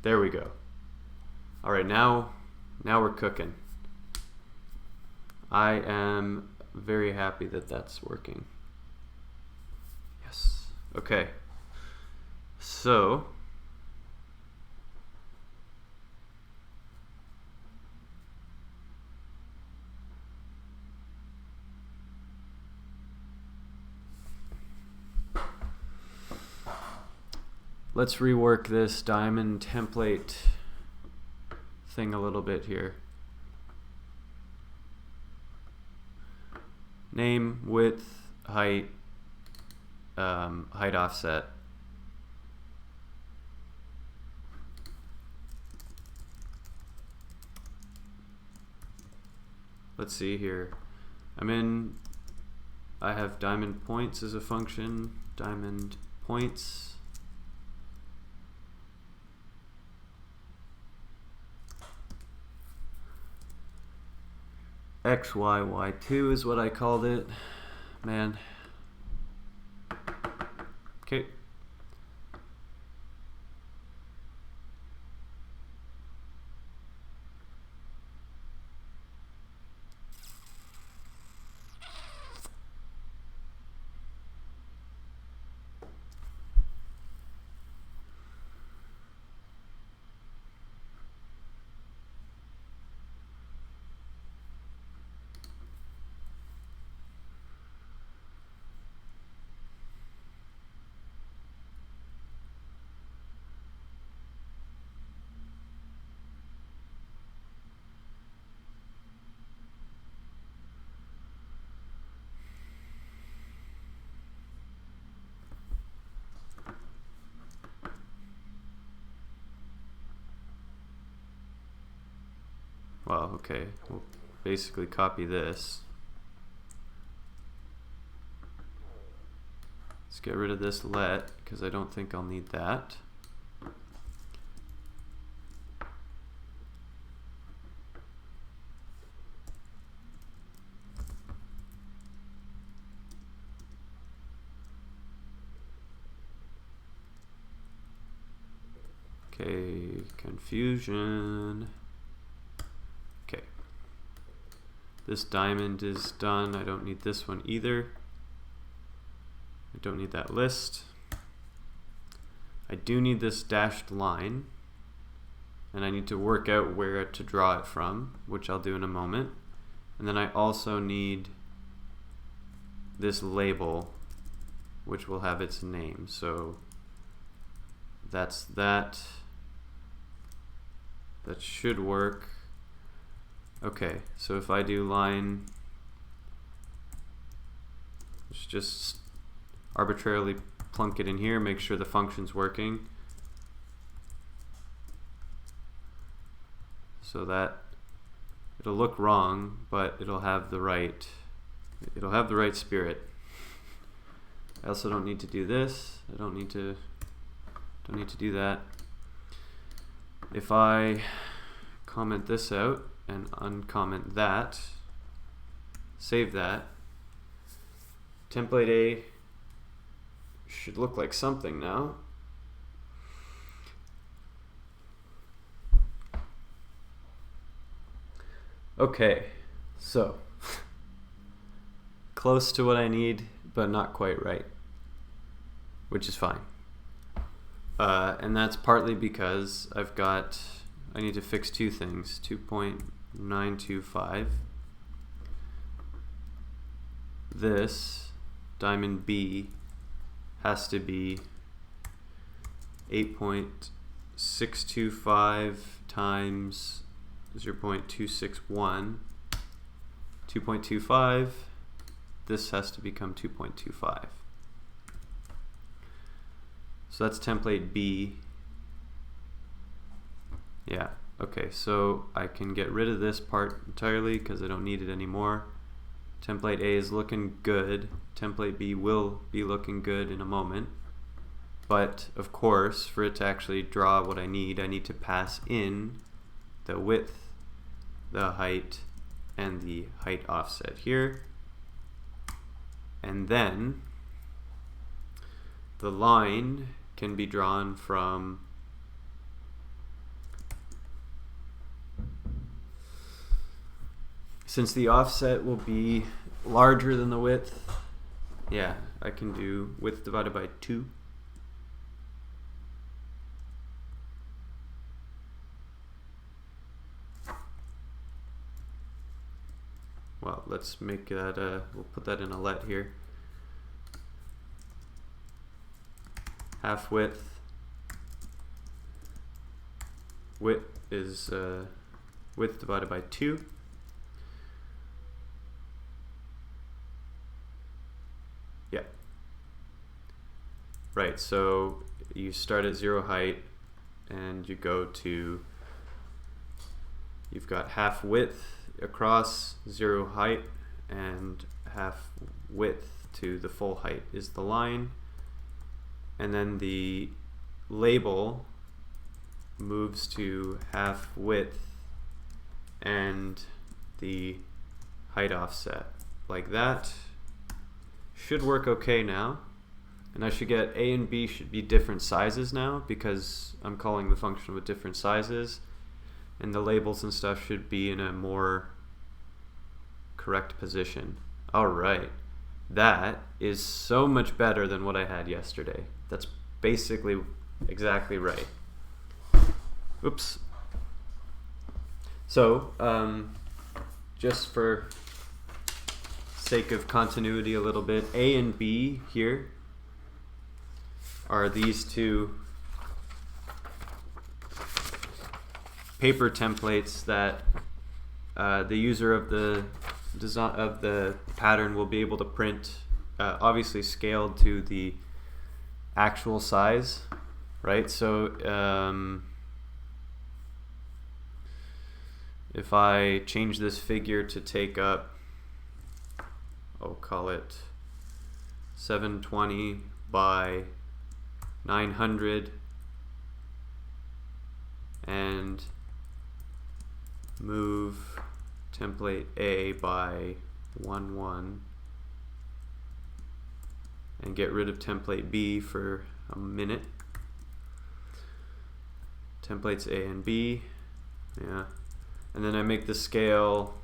There we go. All right, now we're cooking. I am very happy that that's working. Yes. Okay. So let's rework this diamond template thing a little bit here. name, width, height, height offset. Let's see here. I have diamond points as a function, diamond points. XYY2 is what I called it. Man. Okay. Well, okay, we'll basically copy this. Let's get rid of this let, because I don't think I'll need that. Okay, confusion. Okay. This diamond is done. I don't need this one either. I don't need that list. I do need this dashed line, and I need to work out where to draw it from, which I'll do in a moment. And then I also need this label, which will have its name. So that's that. That should work. Okay, so if I do line, let's just arbitrarily plunk it in here, make sure the function's working. So that it'll look wrong, but it'll have the right spirit. I also don't need to do this. I don't need to do that. If I comment this out and uncomment that, save that, template A should look like something now. Okay, so close to what I need, but not quite right, which is fine. And that's partly because I need to fix two things. 2.925. This diamond B has to be 8.625 times 0.261. 2.25. This has to become 2.25. So that's template B. Yeah, okay, so I can get rid of this part entirely because I don't need it anymore. Template A is looking good. Template B will be looking good in a moment. But of course, for it to actually draw what I need to pass in the width, the height, and the height offset here. And then the line can be drawn from since the offset will be larger than the width, yeah, I can do width divided by 2. Well, let's make that, we'll put that in a let here. Half width. Width is width divided by 2. Right, so you start at 0 height and you go to, you've got half width across 0 height and half width to the full height is the line, and then the label moves to half width and the height offset like that. Should work okay now. And I should get A and B should be different sizes now because I'm calling the function with different sizes, and the labels and stuff should be in a more correct position. Alright, that is so much better than what I had yesterday. That's basically exactly right. Oops. So, just for sake of continuity a little bit, A and B here are these two paper templates that the user of the design of the pattern will be able to print, obviously scaled to the actual size, right? So if I change this figure to take up, I'll call it 720 by 900 and move template A by 1 and get rid of template B for a minute. Templates A and B, yeah, and then I make the scale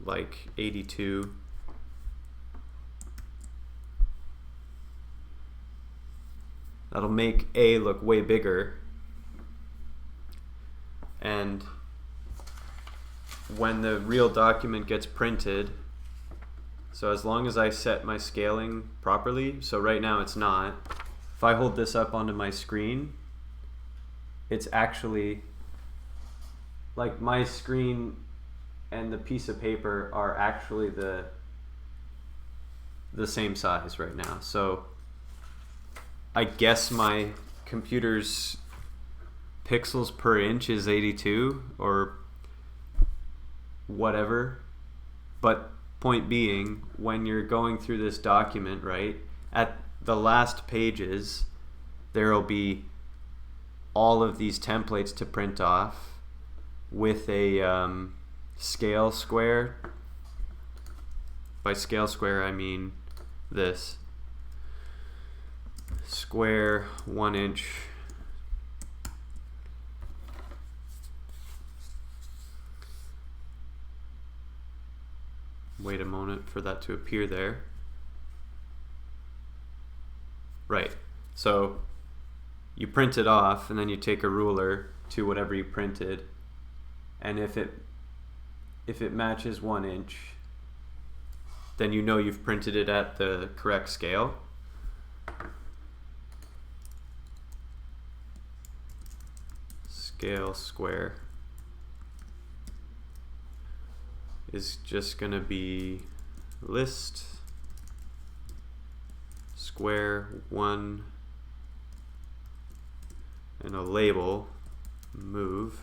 like 82. That'll make A look way bigger, and when the real document gets printed, so as long as I set my scaling properly, so right now it's not, if I hold this up onto my screen, it's actually like my screen and the piece of paper are actually the same size right now. So I guess my computer's pixels per inch is 82 or whatever, but point being, when you're going through this document, right, at the last pages there will be all of these templates to print off with a scale square. By scale square I mean this square 1 inch wait a moment for that to appear there. Right, so you print it off and then you take a ruler to whatever you printed, and if it matches 1 inch, then you know you've printed it at the correct scale. Scale square is just going to be list square 1 and a label move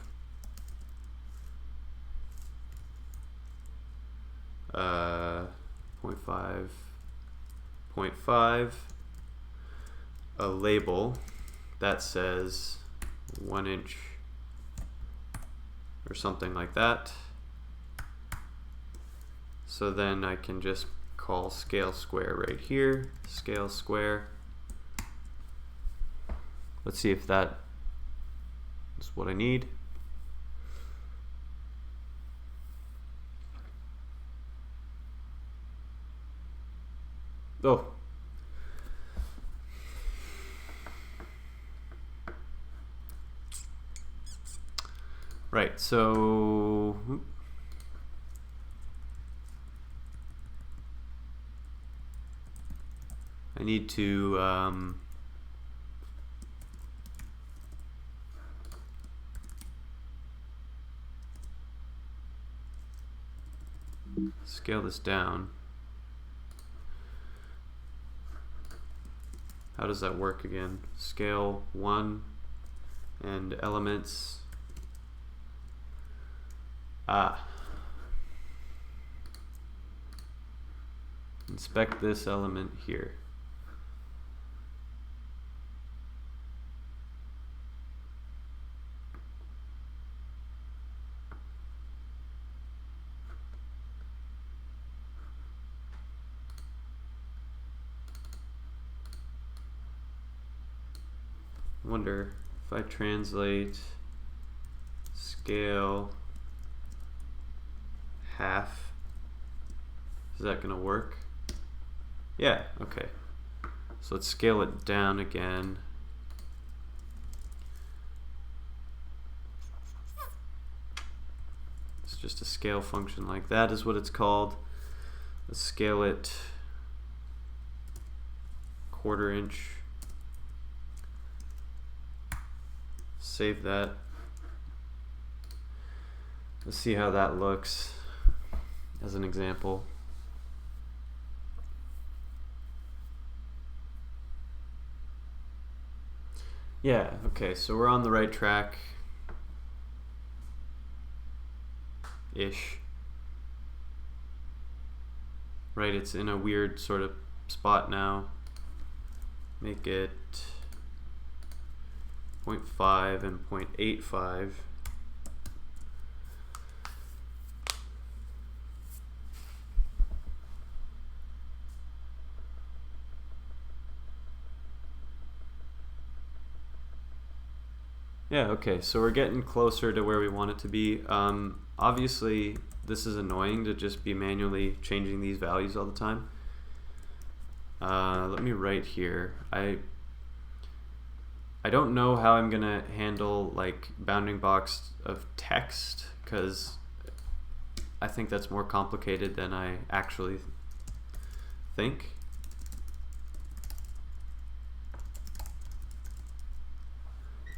0.5 a label that says 1 inch or something like that. So then I can just call scale square right here, scale square. Let's see if that is what I need. Oh. Right, so I need to scale this down. how does that work again? Scale 1 and elements. Inspect this element here. Wonder if I translate scale half, is that gonna work? Yeah, okay. So let's scale it down again. It's just a scale function like that is what it's called. Let's scale it 1/4 inch. Save that. Let's see how that looks as an example. Yeah, okay, so we're on the right track ish. Right, it's in a weird sort of spot now. Make it 0.5 and 0.85. Yeah, okay, so we're getting closer to where we want it to be. Obviously, this is annoying to just be manually changing these values all the time. Let me write here. I don't know how I'm gonna handle like bounding box of text, because I think that's more complicated than I actually think.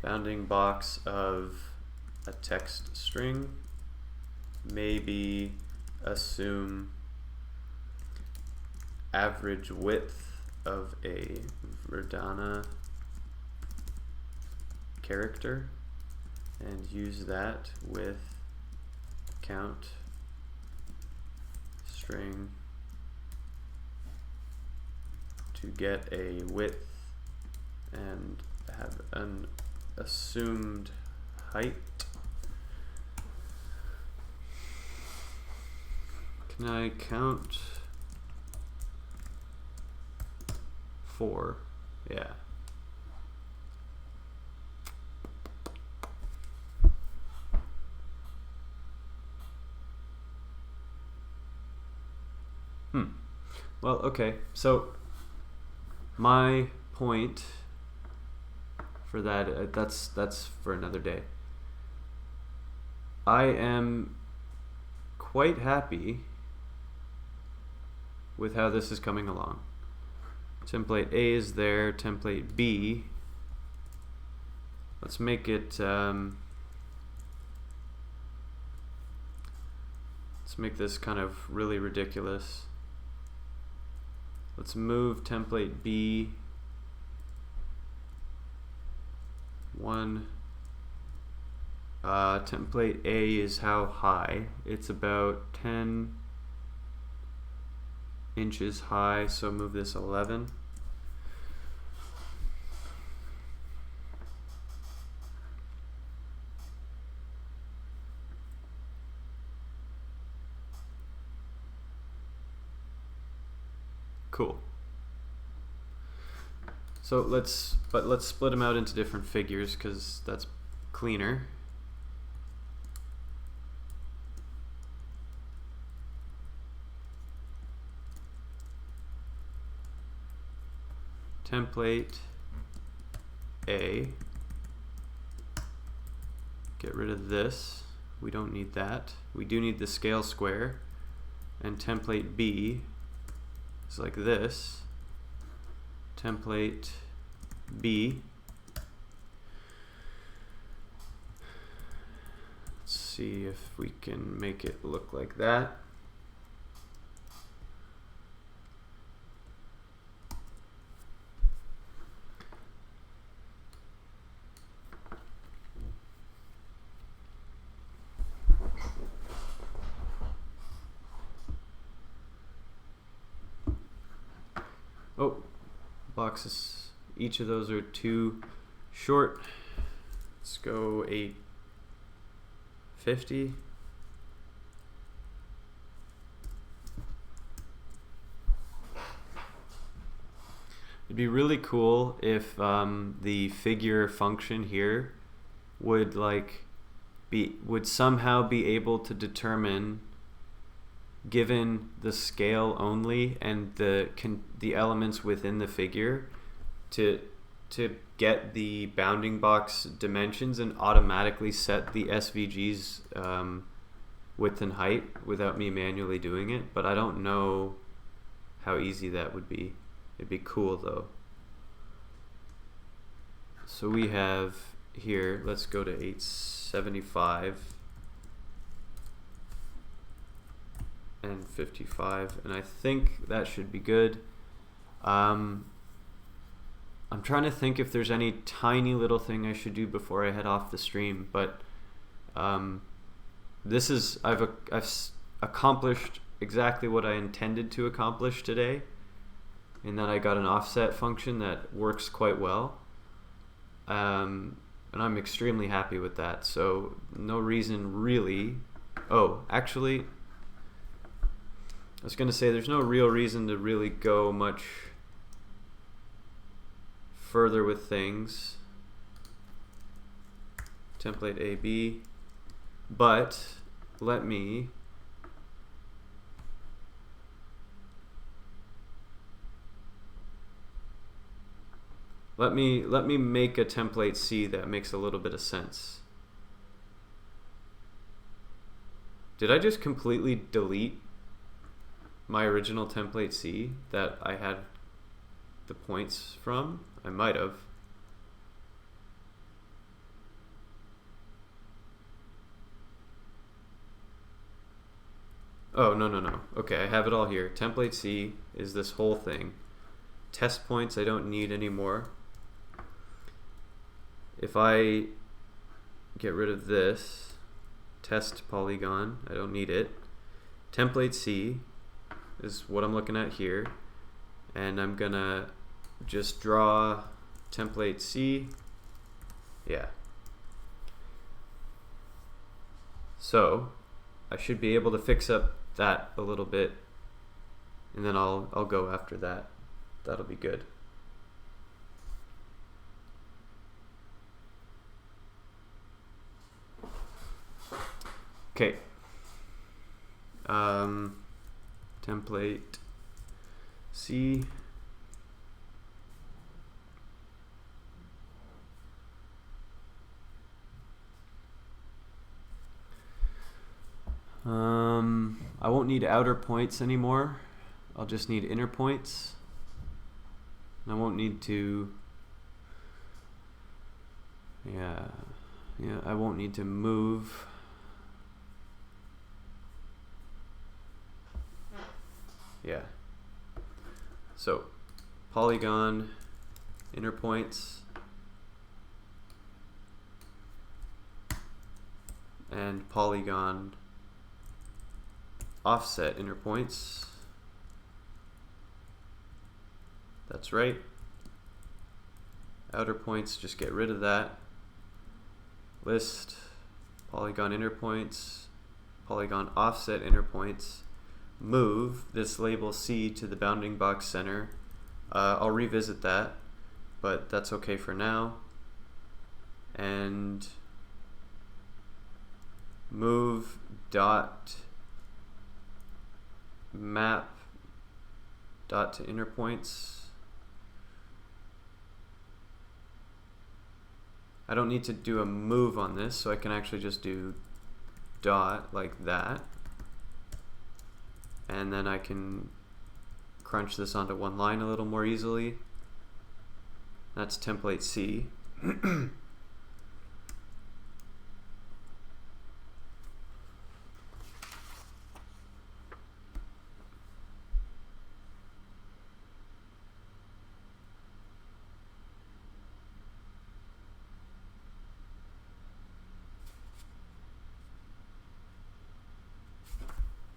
Bounding box of a text string, maybe assume average width of a Verdana character and use that with count string to get a width and have an assumed height. Can I count 4? Yeah. Well, okay, so my point for that, that's for another day. I am quite happy with how this is coming along. Template A is there, template B. Let's make it, let's make this kind of really ridiculous. Let's move template B 1. Template A is how high? It's about 10 inches high, so move this 11. Cool. So let's split them out into different figures because that's cleaner. Template A. Get rid of this. We don't need that. We do need the scale square. And template B is like this. Template B. Let's see if we can make it look like that. boxes, each of those are too short. Let's go 850. It'd be really cool if the figure function here would would somehow be able to determine, given the scale only and the elements within the figure, to get the bounding box dimensions and automatically set the SVG's width and height without me manually doing it. But I don't know how easy that would be. It'd be cool though. So we have here, let's go to 875 and 55, and I think that should be good. I'm trying to think if there's any tiny little thing I should do before I head off the stream, but this is, I've accomplished exactly what I intended to accomplish today, in that I got an offset function that works quite well, and I'm extremely happy with that. So no reason really. Oh, actually, I was going to say there's no real reason to really go much further with things. Template AB, but let me make a template C that makes a little bit of sense. Did I just completely delete my original template C that I had the points from? I might have. Oh, no. Okay, I have it all here. Template C is this whole thing. Test points I don't need anymore. If I get rid of this, test polygon, I don't need it. Template C is what I'm looking at here, and I'm gonna just draw template C. Yeah. So I should be able to fix up that a little bit, and then I'll go after that. That'll be good. Okay. Template C. I won't need outer points anymore. I'll just need inner points. I won't need to, yeah, I won't need to move. Yeah. So, polygon, inner points, and polygon offset inner points. That's right. Outer points, just get rid of that. List, polygon inner points, polygon offset inner points. Move this label C to the bounding box center. I'll revisit that, but that's okay for now. And move dot map dot to inner points. I don't need to do a move on this, so I can actually just do dot like that. And then I can crunch this onto one line a little more easily. That's template C.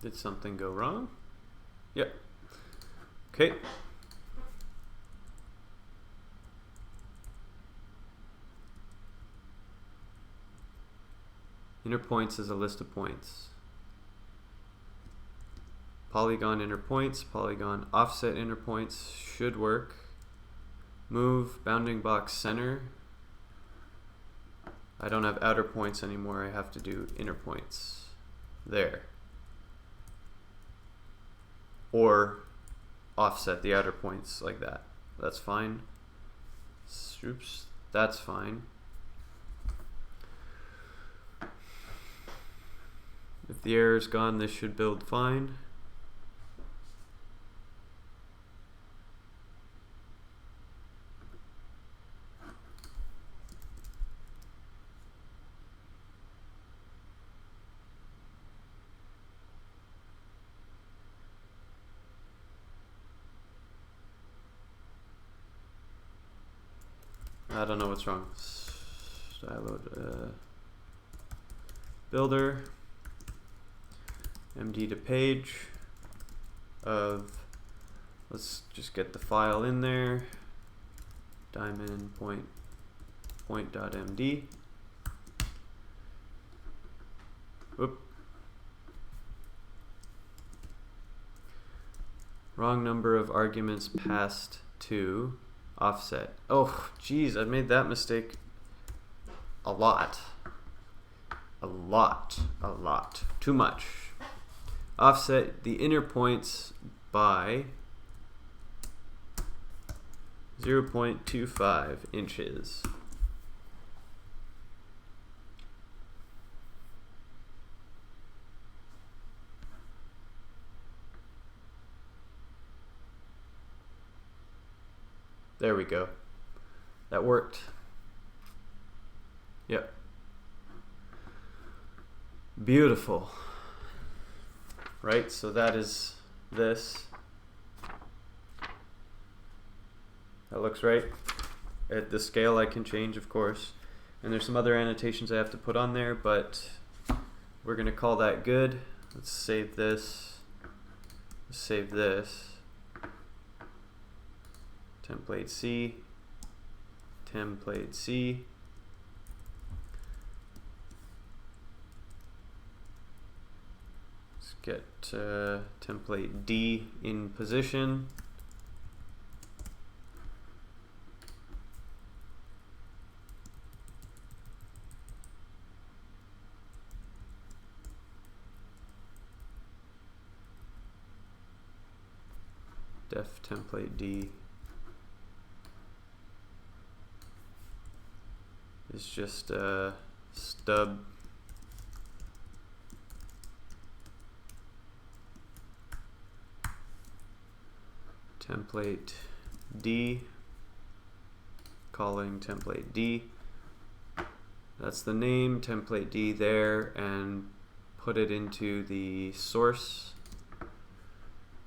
Did something go wrong? Yep. Okay. Inner points is a list of points. Polygon inner points, polygon offset inner points should work. Move bounding box center. I don't have outer points anymore, I have to do inner points. There. Or offset the outer points like that. That's fine. Oops, that's fine. If the error's gone, this should build fine. I don't know what's wrong. Style load builder md to page of, let's just get the file in there, diamond point.md. Whoop. Wrong number of arguments passed to offset. Oh, geez, I made that mistake a lot. A lot. Too much. Offset the inner points by 0.25 inches. There we go. That worked. Yep. Beautiful. Right, so that is this. That looks right. At the scale I can change, of course. And there's some other annotations I have to put on there, but we're gonna call that good. Let's save this. Let's save this. Template C, template C. Let's get template D in position. Def template D is just a stub. Template D, calling template D. That's the name, template D there, and put it into the source.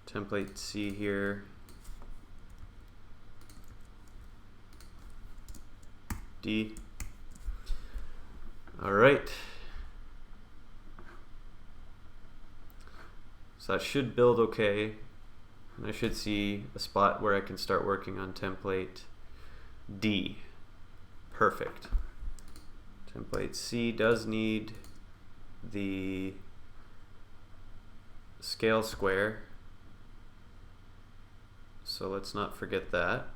Template C here. D. All right. So that should build okay. And I should see a spot where I can start working on template D. Perfect. Template C does need the scale square. So let's not forget that.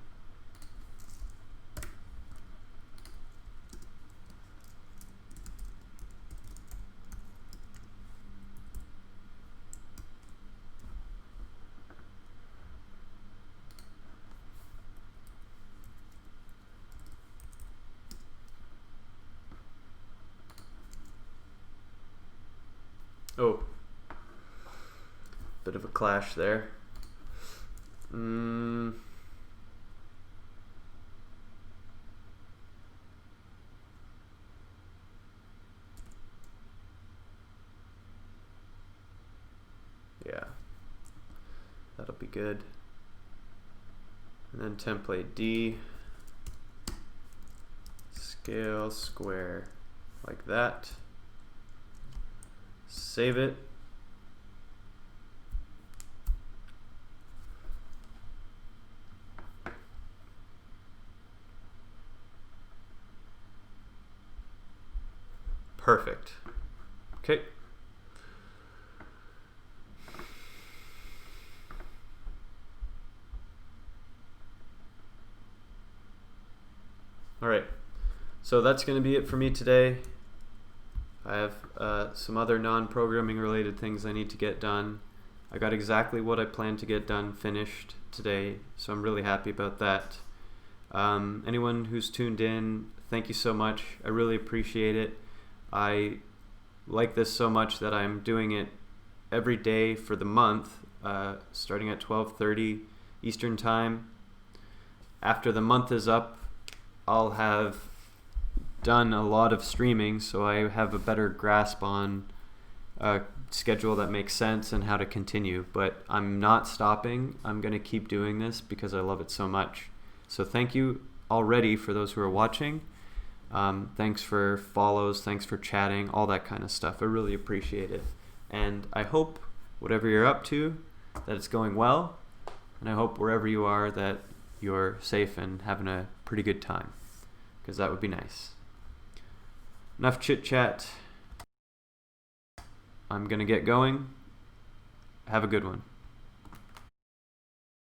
Oh, bit of a clash there. Yeah, that'll be good. And then template D, scale square, like that. Save it. Perfect. Okay. All right. So that's going to be it for me today. I have some other non-programming related things I need to get done. I got exactly what I planned to get done finished today, so I'm really happy about that. Anyone who's tuned in, thank you so much. I really appreciate it. I like this so much that I'm doing it every day for the month, starting at 12:30 Eastern Time. After the month is up, I'll have done a lot of streaming, so I have a better grasp on a schedule that makes sense and how to continue. But I'm not stopping. I'm going to keep doing this because I love it so much. So thank you already for those who are watching. Thanks for follows, thanks for chatting, all that kind of stuff. I really appreciate it. And I hope whatever you're up to, that it's going well. And I hope wherever you are that you're safe and having a pretty good time, because that would be nice. Enough chit chat. I'm going to get going. Have a good one.